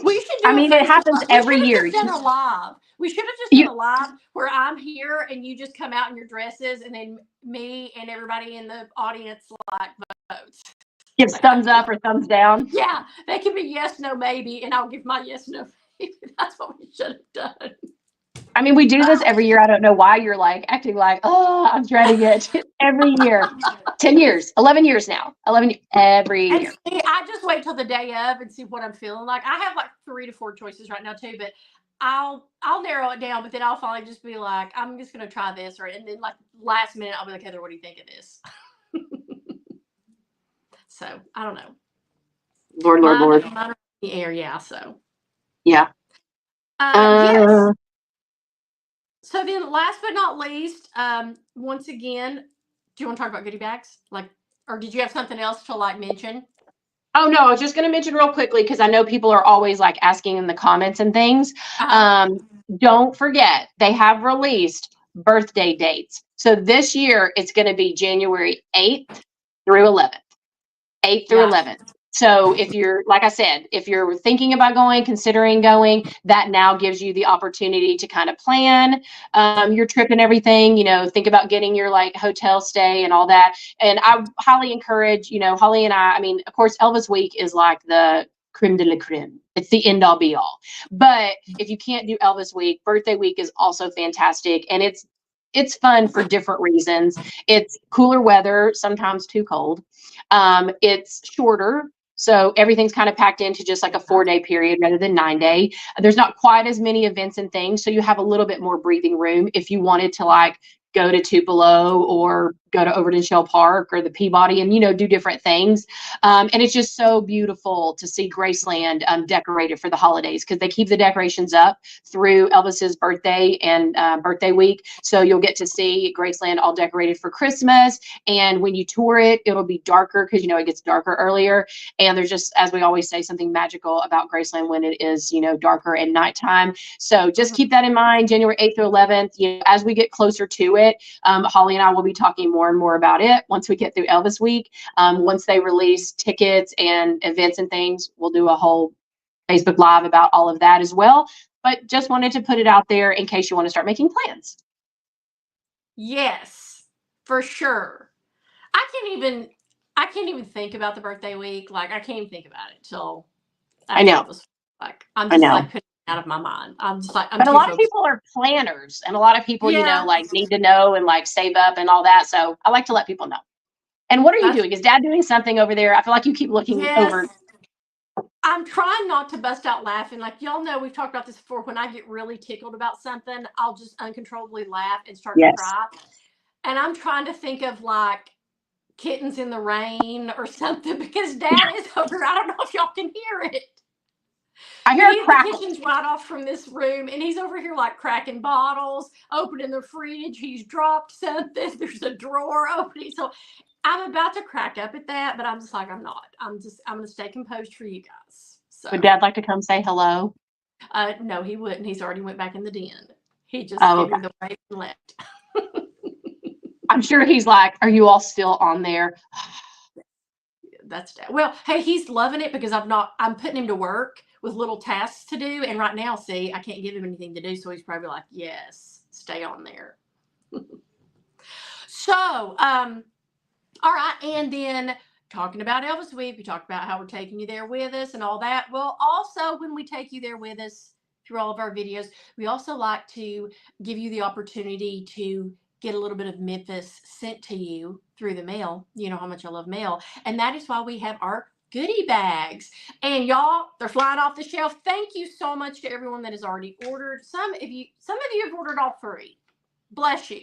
We should do it happens every year. We should have just done a live. We should have just done a live where I'm here and you just come out in your dresses, and then me and everybody in the audience like votes. Gives thumbs up or thumbs down. Yeah, they can be yes, no, maybe, and I'll give my yes, no, maybe. That's what we should have done. I mean, we do this every year. I don't know why you're like acting like, oh, I'm dreading it every year. 10 years, 11 years now, every year. See, I just wait till the day of and see what I'm feeling like. I have like 3 to 4 choices right now too, but I'll narrow it down, but then I'll finally just be like, I'm just going to try this. And then like last minute, I'll be like, Heather, what do you think of this? So I don't know. Lord. Mine are in the air. Yeah. So. Yeah. Yes. So then last but not least, once again, do you want to talk about goodie bags? Or did you have something else to mention? Oh, no, I was just going to mention real quickly, because I know people are always asking in the comments and things. Don't forget, they have released birthday dates. So this year it's going to be January 8th through 11th. 8th through 11th. So if you're, like I said, if you're thinking about going, considering going, that now gives you the opportunity to kind of plan your trip and everything, think about getting your hotel stay and all that. And I highly encourage, Holly and I mean, of course, Elvis Week is like the creme de la creme. It's the end all be all. But if you can't do Elvis Week, birthday week is also fantastic. And it's fun for different reasons. It's cooler weather, sometimes too cold. It's shorter. So everything's kind of packed into just like a 4-day period rather than 9-day. There's not quite as many events and things. So you have a little bit more breathing room if you wanted to go to Tupelo or go to Overton Shell Park or the Peabody and, do different things. And it's just so beautiful to see Graceland decorated for the holidays, because they keep the decorations up through Elvis's birthday and birthday week. So you'll get to see Graceland all decorated for Christmas. And when you tour it, it'll be darker because, it gets darker earlier. And there's just, as we always say, something magical about Graceland when it is, darker at nighttime. So just keep that in mind, January 8th through 11th. As we get closer to it, Holly and I will be talking more and more about it once we get through Elvis Week. Once they release tickets and events and things, we'll do a whole Facebook Live about all of that as well. But just wanted to put it out there in case you want to start making plans. Yes, for sure. I can't even think about the birthday week. I can't even think about it till I know. I'm just putting it out of my mind. But a lot of people are planners, and a lot of people, need to know and save up and all that. So I like to let people know. And what are you doing? Is Dad doing something over there? I feel like you keep looking over. I'm trying not to bust out laughing. Y'all know, we've talked about this before. When I get really tickled about something, I'll just uncontrollably laugh and start to cry. And I'm trying to think of Kittens in the Rain or something, because Dad is over. I don't know if y'all can hear it. I hear a crackle. The kitchen's right off from this room, and he's over here cracking bottles, opening the fridge. He's dropped something. There's a drawer opening. So I'm about to crack up at that, but I'm just I'm not. I'm going to stay composed for you guys. So. Would Dad like to come say hello? No, he wouldn't. He's already went back in the den. He just gave me the wave and left. I'm sure he's like, are you all still on there? That's Dad. Well, hey, he's loving it because I'm putting him to work with little tasks to do. And right now, see, I can't give him anything to do. So he's probably like, yes, stay on there. So, all right. And then talking about Elvis Week, we talked about how we're taking you there with us and all that. Well, also, when we take you there with us through all of our videos, we also like to give you the opportunity to get a little bit of Memphis sent to you through the mail. You know how much I love mail. And that is why we have our goodie bags. And y'all, they're flying off the shelf. Thank you so much to everyone that has already ordered. Some of you have ordered all 3. Bless you.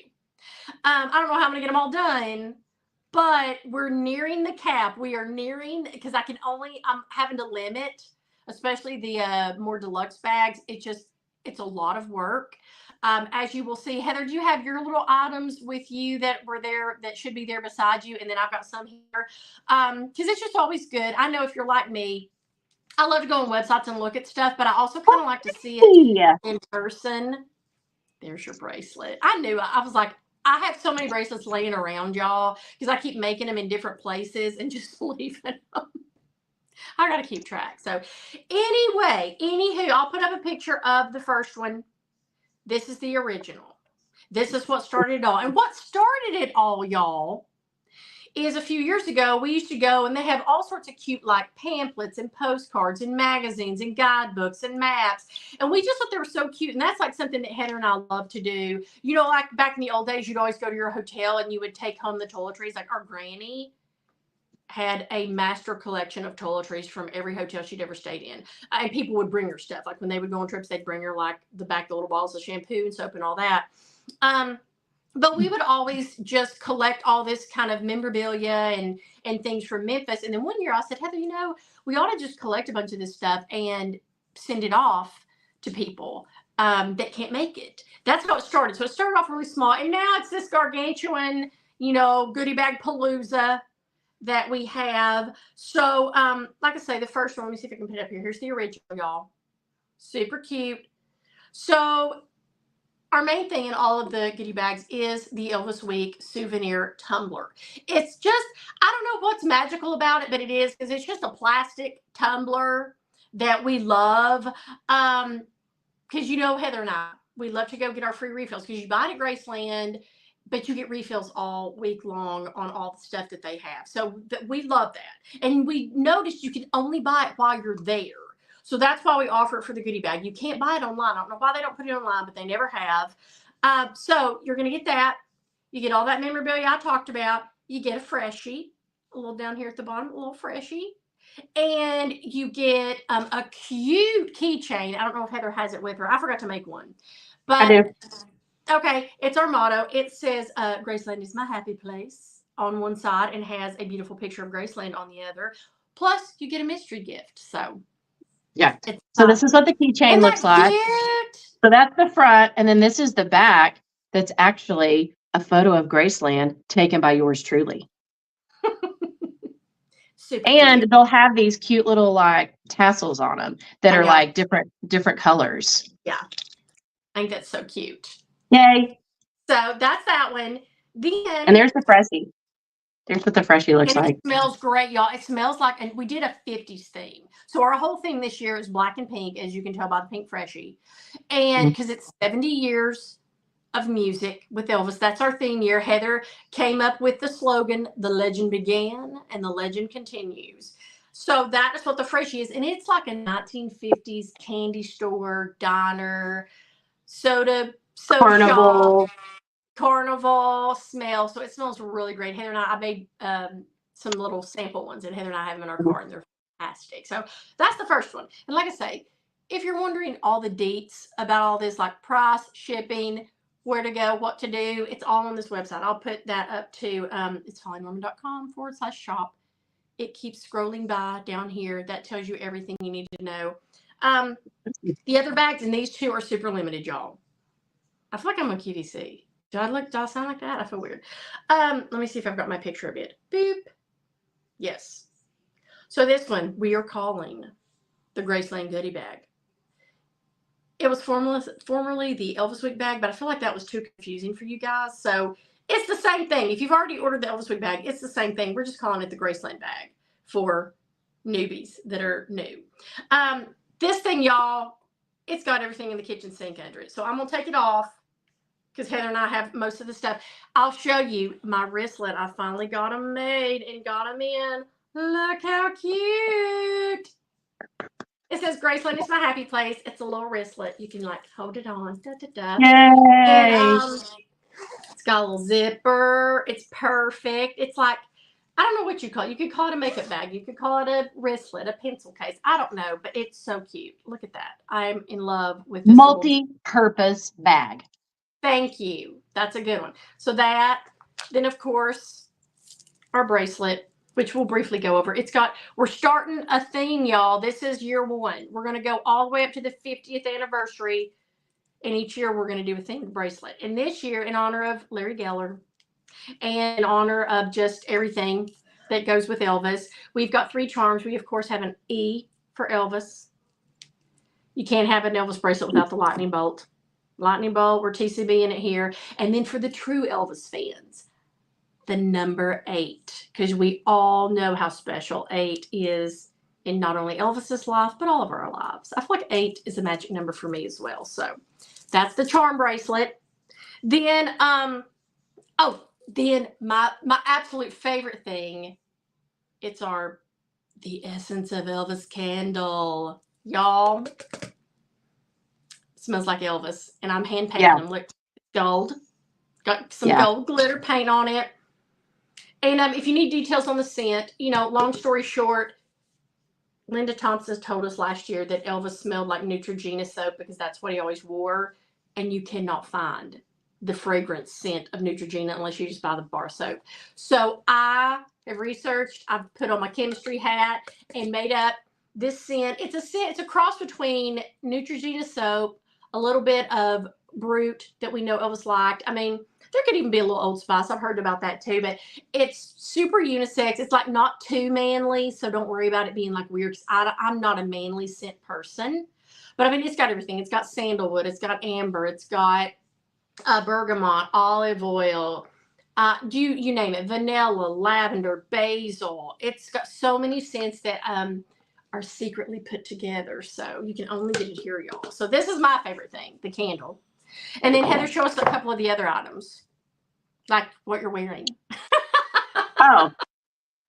I don't know how I'm going to get them all done, but we're nearing the cap. We are nearing, because I'm having to limit, especially the more deluxe bags. It's a lot of work. As you will see, Heather, do you have your little items with you that were there, that should be there beside you? And then I've got some here. Because it's just always good. I know if you're like me, I love to go on websites and look at stuff, but I also kind of like to see it Yeah. in person. There's your bracelet. I knew I was like, I have so many bracelets laying around, y'all, because I keep making them in different places and just leaving them. I got to keep track. So, anyway, anywho, I'll put up a picture of the first one. This is the original. This is what started it all. And what started it all, y'all, is a few years ago, we used to go and they have all sorts of cute like pamphlets and postcards and magazines and guidebooks and maps. And we just thought they were so cute. And that's like something that Heather and I love to do. You know, like back in the old days, you'd always go to your hotel and you would take home the toiletries. Like our granny had a master collection of toiletries from every hotel she'd ever stayed in. And people would bring her stuff. Like when they would go on trips, they'd bring her like the little bottles of shampoo and soap and all that. But we would always just collect all this kind of memorabilia and things from Memphis. And then one year I said, Heather, you know, we ought to just collect a bunch of this stuff and send it off to people that can't make it. That's how it started. So it started off really small. And now it's this gargantuan, you know, goodie bag palooza that we have. So like I say, the first one, let me see if I can put it up here. Here's the original, y'all. Super cute. So our main thing in all of the goodie bags is the Elvis Week souvenir tumbler. It's just, I don't know what's magical about it, but it is because it's just a plastic tumbler that we love. Because you know, Heather and I, we love to go get our free refills because you buy it at Graceland, but you get refills all week long on all the stuff that they have. So we love that. And we noticed you can only buy it while you're there. So that's why we offer it for the goodie bag. You can't buy it online. I don't know why they don't put it online, but they never have. So you're going to get that. You get all that memorabilia I talked about. You get a freshie, a little down here at the bottom, a little freshie. And you get a cute keychain. I don't know if Heather has it with her. I forgot to make one. But I do. Okay, it's our motto. It says, Graceland is my happy place on one side and has a beautiful picture of Graceland on the other. Plus, you get a mystery gift. So, Yeah. So this is what the keychain isn't looks that like. cute? So that's the front, and then this is the back. That's actually a photo of Graceland taken by yours truly. Super And cute. they'll have these cute little like tassels on them that I are know. like different colors. Yeah, I think that's so cute. Yay! So that's that one. Then, And there's the freshie. There's what the freshie looks and like. it smells great, y'all. It smells like, and we did a 50s theme. So our whole theme this year is black and pink, as you can tell by the pink freshie. And because it's 70 years of music with Elvis. That's our theme year. Heather came up with the slogan, the legend began and the legend continues. So that is what the freshie is. And it's like a 1950s candy store, diner, soda Carnival. shop, carnival smell. So it smells really great. Heather and I made some little sample ones, and Heather and I have them in our car, and they're fantastic. So that's the first one. And like I say, if you're wondering all the deets about all this, like price, shipping, where to go, what to do, it's all on this website. I'll put that up to it's hollynorman.com/shop. It keeps scrolling by down here. That tells you everything you need to know. The other bags, and these two are super limited, y'all. I feel like I'm on QVC. Do I sound like that? I feel weird. Let me see if I've got my picture of it. Boop. Yes. So this one we are calling the Graceland Goodie Bag. It was formerly the Elvis Week bag, but I feel like that was too confusing for you guys. So it's the same thing. If you've already ordered the Elvis Week bag, it's the same thing. We're just calling it the Graceland bag for newbies that are new. This thing, y'all, it's got everything in the kitchen sink under it. So I'm going to take it off because Heather and I have most of the stuff. I'll show you my wristlet. I finally got them made and got them in. Look how cute. It says Graceland is my happy place. It's a little wristlet. You can like hold it on. Da, da, da. Yay! And it's got a little zipper. It's perfect. It's like, I don't know what you call it. You could call it a makeup bag. You could call it a wristlet, a pencil case. I don't know, but it's so cute. Look at that. I'm in love with this Multi-purpose bag. Thank you. That's a good one. So that, then of course, our bracelet, which we'll briefly go over. We're starting a theme, y'all. This is year one. We're going to go all the way up to the 50th anniversary. And each year we're going to do a themed bracelet. And this year, in honor of Larry Geller and in honor of just everything that goes with Elvis, we've got 3 charms. We, of course, have an E for Elvis. You can't have an Elvis bracelet without the lightning bolt. Lightning bolt, we're TCBing it here. And then for the true Elvis fans, the number 8, because we all know how special 8 is in not only Elvis's life, but all of our lives. I feel like 8 is a magic number for me as well. So that's the charm bracelet. Then, then my absolute favorite thing, it's the Essence of Elvis candle. Y'all, smells like Elvis, and I'm hand painting them. Look, gold. Got some gold glitter paint on it. And if you need details on the scent, long story short, Linda Thompson told us last year that Elvis smelled like Neutrogena soap because that's what he always wore, and you cannot find the fragrance scent of Neutrogena unless you just buy the bar soap. So I have researched, I've put on my chemistry hat and made up this scent. It's a cross between Neutrogena soap, a little bit of Brute that we know Elvis liked. I mean, there could even be a little Old Spice. I've heard about that too, but it's super unisex. It's like not too manly, so don't worry about it being like weird. I'm not a manly scent person, but I mean, it's got everything. It's got sandalwood, it's got amber, it's got bergamot, olive oil, you name it, vanilla, lavender, basil. It's got so many scents that are secretly put together, so you can only get it here, y'all. So this is my favorite thing, the candle. And then Heather, show us a couple of the other items, like what you're wearing. Oh,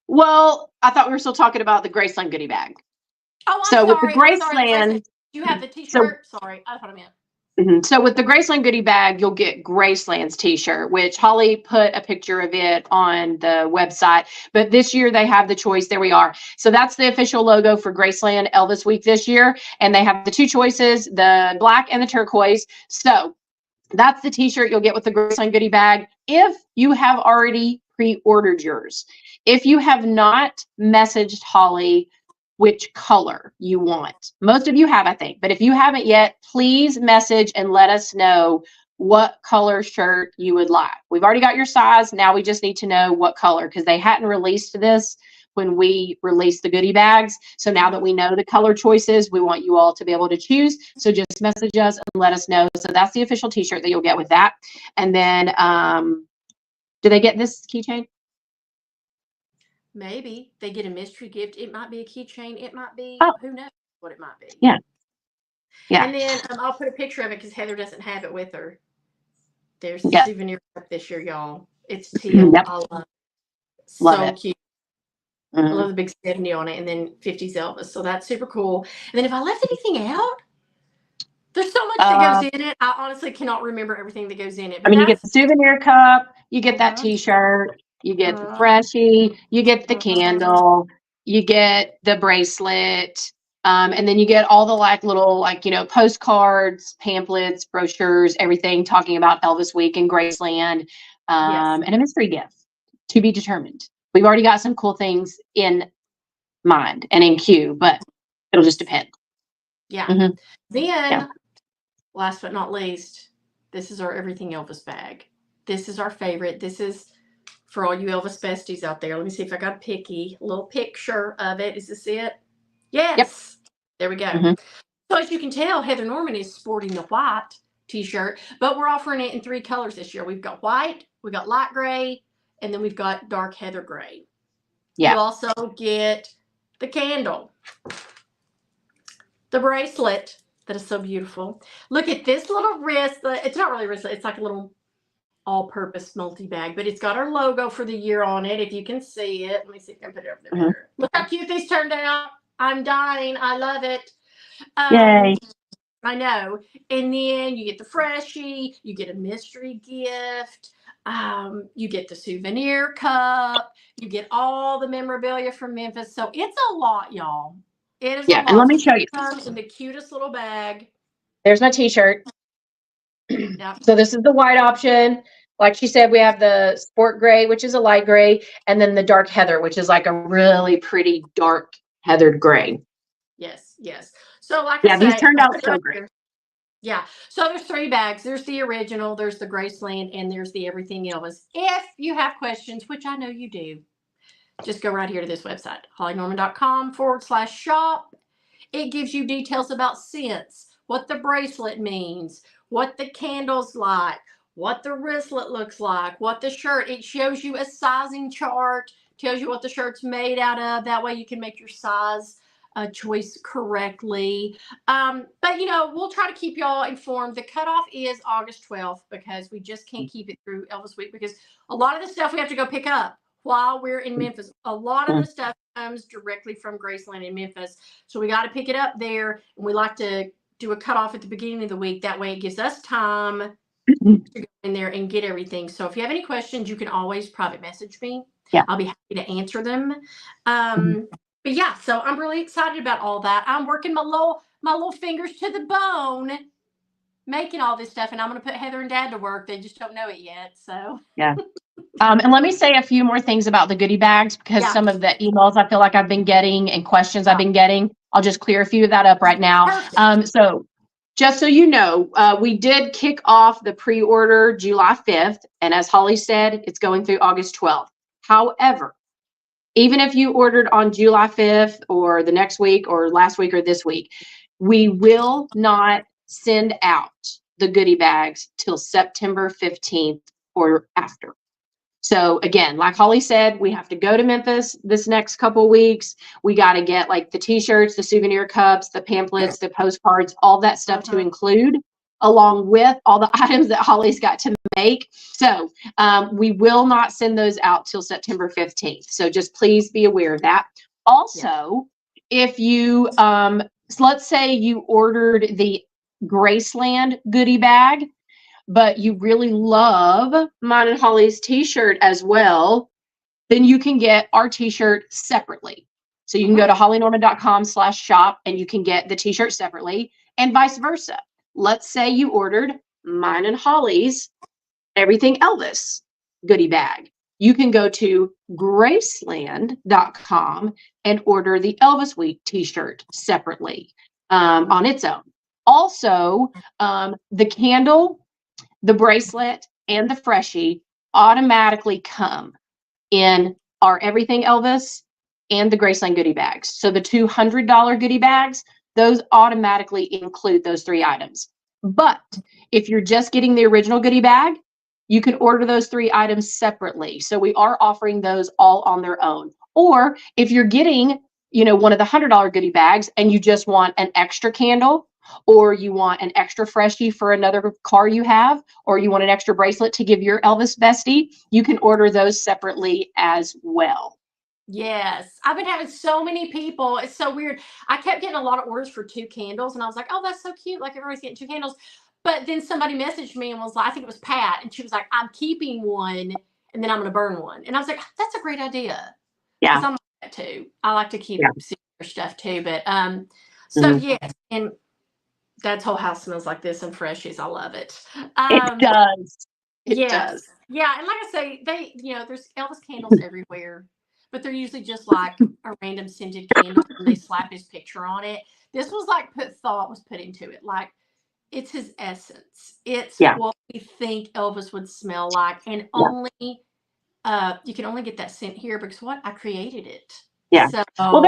well, I thought we were still talking about the Graceland goodie bag. Oh, I'm sorry. With the Graceland, you have the t-shirt. Sorry, I thought I meant. So with the Graceland goodie bag, you'll get Graceland's t-shirt, which Holly put a picture of it on the website. But this year they have the choice. There we are. So that's the official logo for Graceland Elvis Week this year. And they have the 2 choices, the black and the turquoise. So that's the t-shirt you'll get with the Graceland goodie bag if you have already pre-ordered yours. If you have not messaged Holly which color you want. Most of you have, I think, but if you haven't yet, please message and let us know what color shirt you would like. We've already got your size. Now we just need to know what color, because they hadn't released this when we released the goodie bags. So now that we know the color choices, we want you all to be able to choose. So just message us and let us know. So that's the official t-shirt that you'll get with that. And then, do they get this keychain? Maybe they get a mystery gift. It might be a keychain. It might be, who knows what it might be. Yeah. Yeah. And then I'll put a picture of it because Heather doesn't have it with her. There's the souvenir cup this year, y'all. It's teal. Yep. I love it. Love so it. Cute. I love the big 70 on it, and then 50s Elvis. So that's super cool. And then if I left anything out, there's so much that goes in it. I honestly cannot remember everything that goes in it. But you get the souvenir cup, you get that t-shirt, you get the freshie, you get the candle, you get the bracelet, and then you get all the little postcards, pamphlets, brochures, everything talking about Elvis Week and Graceland, and a mystery gift to be determined. We've already got some cool things in mind and in queue, but it'll just depend. Yeah. Then, last but not least, this is our Everything Elvis bag. This is our favorite. This is for all you Elvis besties out there. Let me see if I got a little picture of it. Is this it? Yes. Yep. There we go. So as you can tell, Heather Norman is sporting the white t-shirt, but we're offering it in 3 colors this year. We've got white, we've got light gray, and then we've got dark heather gray. Yeah. You also get the candle, the bracelet that is so beautiful. Look at this little wristlet. It's not really a wristlet. It's like a little all-purpose multi-bag, but it's got our logo for the year on it, if you can see it. Let me see if I can put it over there. Look how cute these turned out. I'm dying. I love it. Yay. I know. And then you get the freshie. You get a mystery gift. You get the souvenir cup. You get all the memorabilia from Memphis. So it's a lot, y'all. It is a lot. And let me show you. It comes in the cutest little bag. There's my t-shirt. So this is the white option. Like she said, we have the sport gray, which is a light gray, and then the dark heather, which is like a really pretty dark heathered gray. Yes, yes. So like I said, these turned out so great. Yeah. So there's 3 bags. There's the original, there's the Graceland, and there's the Everything Elvis. If you have questions, which I know you do, just go right here to this website, hollynorman.com/shop. It gives you details about scents, what the bracelet means, what the candle's like, what the wristlet looks like, what the shirt. It shows you a sizing chart, tells you what the shirt's made out of. That way you can make your size choice correctly. But we'll try to keep y'all informed. The cutoff is August 12th because we just can't keep it through Elvis Week because a lot of the stuff we have to go pick up while we're in Memphis. A lot of the stuff comes directly from Graceland in Memphis. So we got to pick it up there. And we like to do a cutoff at the beginning of the week. That way it gives us time to go in there and get everything. So if you have any questions, you can always private message me. Yeah. I'll be happy to answer them. But yeah, so I'm really excited about all that. I'm working my little fingers to the bone making all this stuff, and I'm going to put Heather and Dad to work. They just don't know it yet. So yeah. And let me say a few more things about the goodie bags because some of the emails I feel like I've been getting and questions I've been getting, I'll just clear a few of that up right now. So just so you know, we did kick off the pre-order July 5th. And as Holly said, it's going through August 12th. However, even if you ordered on July 5th or the next week or last week or this week, we will not send out the goodie bags till September 15th or after. So again, like Holly said, we have to go to Memphis this next couple of weeks. We got to get like the t-shirts, the souvenir cups, the pamphlets, the postcards, all that stuff to include, along with all the items that Holly's got to make. So we will not send those out till September 15th. So just please be aware of that. Also, if you, let's say you ordered the Graceland goodie bag, but you really love mine and Holly's t-shirt as well, then you can get our t-shirt separately. So you can go to hollynorman.com/shop and you can get the t-shirt separately and vice versa. Let's say you ordered mine and Holly's Everything Elvis goodie bag. You can go to graceland.com and order the Elvis Week t-shirt separately on its own. Also, the candle, the bracelet, and the freshie automatically come in our Everything Elvis and the Graceland goodie bags. So the $200 goodie bags, those automatically include those 3 items. But if you're just getting the original goodie bag, you can order those 3 items separately. So we are offering those all on their own. Or if you're getting, one of the $100 goodie bags and you just want an extra candle, or you want an extra freshie for another car you have, or you want an extra bracelet to give your Elvis bestie, you can order those separately as well. Yes. I've been having so many people. It's so weird. I kept getting a lot of orders for 2 candles, and I was like, oh, that's so cute. Like everybody's getting 2 candles. But then somebody messaged me and was like, I think it was Pat, and she was like, I'm keeping one, and then I'm going to burn one. And I was like, that's a great idea. Yeah. Because I'm like that too. I like to keep stuff too. But so yes, and Dad's whole house smells like this and freshies. I love it. It does. It does. Yeah, and like I say, there's Elvis candles everywhere, but they're usually just like a random scented candle and they slap his picture on it. This was like thought was put into it. Like it's his essence. It's what we think Elvis would smell like, and only you can only get that scent here because I created it. Yeah. So, well,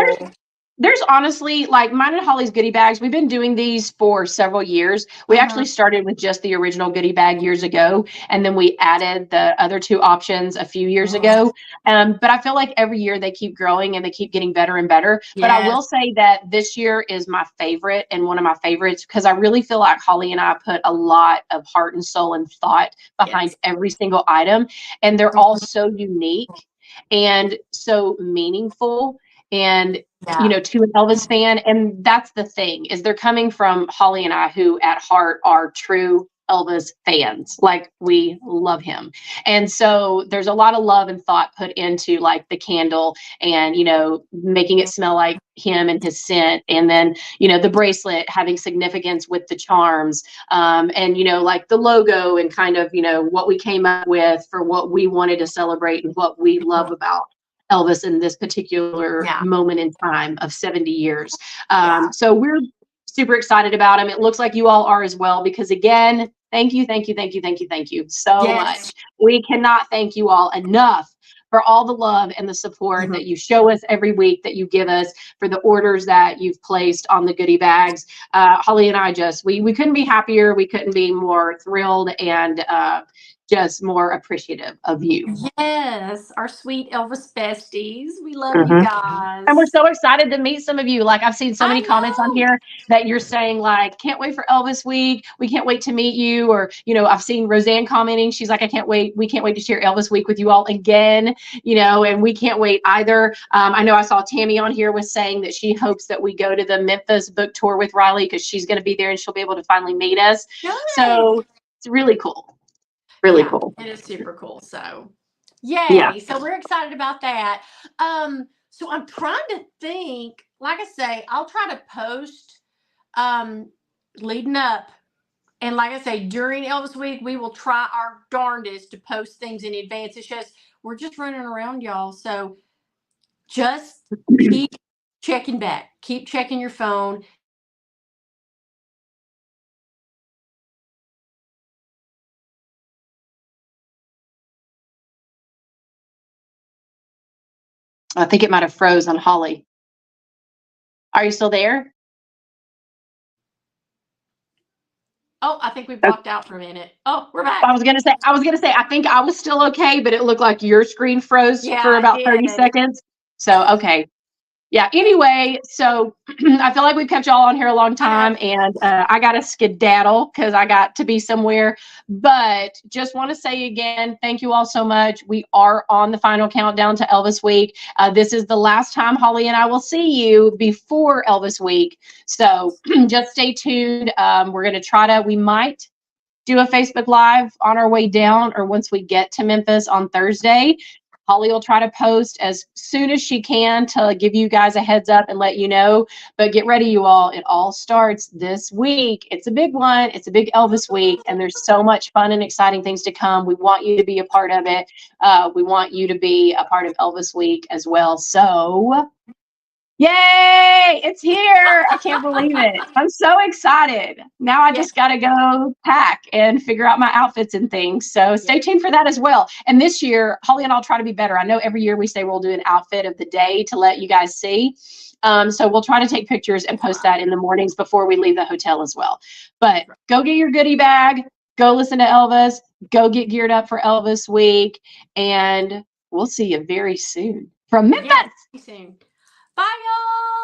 there's honestly, like mine and Holly's goodie bags, we've been doing these for several years. We actually started with just the original goodie bag years ago, and then we added the other 2 options a few years ago. But I feel like every year they keep growing and they keep getting better and better. Yes. But I will say that this year is my favorite and one of my favorites because I really feel like Holly and I put a lot of heart and soul and thought behind every single item. And they're all so unique and so meaningful. And to an Elvis fan. And that's the thing, is they're coming from Holly and I, who at heart are true Elvis fans. Like we love him. And so there's a lot of love and thought put into like the candle and, making it smell like him and his scent. And then, the bracelet having significance with the charms, and, like the logo and kind of, what we came up with for what we wanted to celebrate and what we love about Elvis in this particular moment in time of 70 years. So we're super excited about him. It looks like you all are as well, because again, thank you so much. We cannot thank you all enough for all the love and the support that you show us every week, that you give us, for the orders that you've placed on the goodie bags. Holly and I we couldn't be happier. We couldn't be more thrilled and just more appreciative of you. Yes, our sweet Elvis besties. We love you guys. And we're so excited to meet some of you. Like, I've seen so many comments on know. here that you're saying, like, can't wait for Elvis week. We can't wait to meet you. Or, you know, I've seen Roseanne commenting. She's like, I can't wait. We can't wait to share Elvis week with you all again, you know, and we can't wait either. I know I saw Tammy on here was saying that she hopes that we go to the Memphis book tour with Riley, because she's going to be there and she'll be able to finally meet us. Good. So it's really cool. Really cool. It is super cool. So yay. Yeah. So we're excited about that. So I'm trying to think, like I say, I'll try to post leading up. And like I say, during Elvis week, we will try our darndest to post things in advance. It's just, we're just running around, y'all. So just keep checking back. Keep checking your phone. I think it might have froze on Holly. Are you still there? Oh, I think we blocked out for a minute. Oh, we're back. I was gonna say, I think I was still okay, but it looked like your screen froze for about 30 seconds. So, okay. Yeah, anyway, so I feel like we've kept y'all on here a long time, and I got to skedaddle because I got to be somewhere. But just want to say again, thank you all so much. We are on the final countdown to Elvis week. This is the last time Holly and I will see you before Elvis week. So just stay tuned. We're going to we might do a Facebook Live on our way down, or once we get to Memphis on Thursday. Holly will try to post as soon as she can to give you guys a heads up and let you know. But get ready, you all. It all starts this week. It's a big one. It's a big Elvis week, and there's so much fun and exciting things to come. We want you to be a part of it. We want you to be a part of Elvis week as well. So, yay! It's here. I can't believe it. I'm so excited. Now I just got to go pack and figure out my outfits and things. So stay tuned for that as well. And this year, Holly and I'll try to be better. I know every year we say we'll do an outfit of the day to let you guys see. So we'll try to take pictures and post that in the mornings before we leave the hotel as well. But go get your goodie bag. Go listen to Elvis. Go get geared up for Elvis week. And we'll see you very soon from Memphis. Soon. Bye, y'all.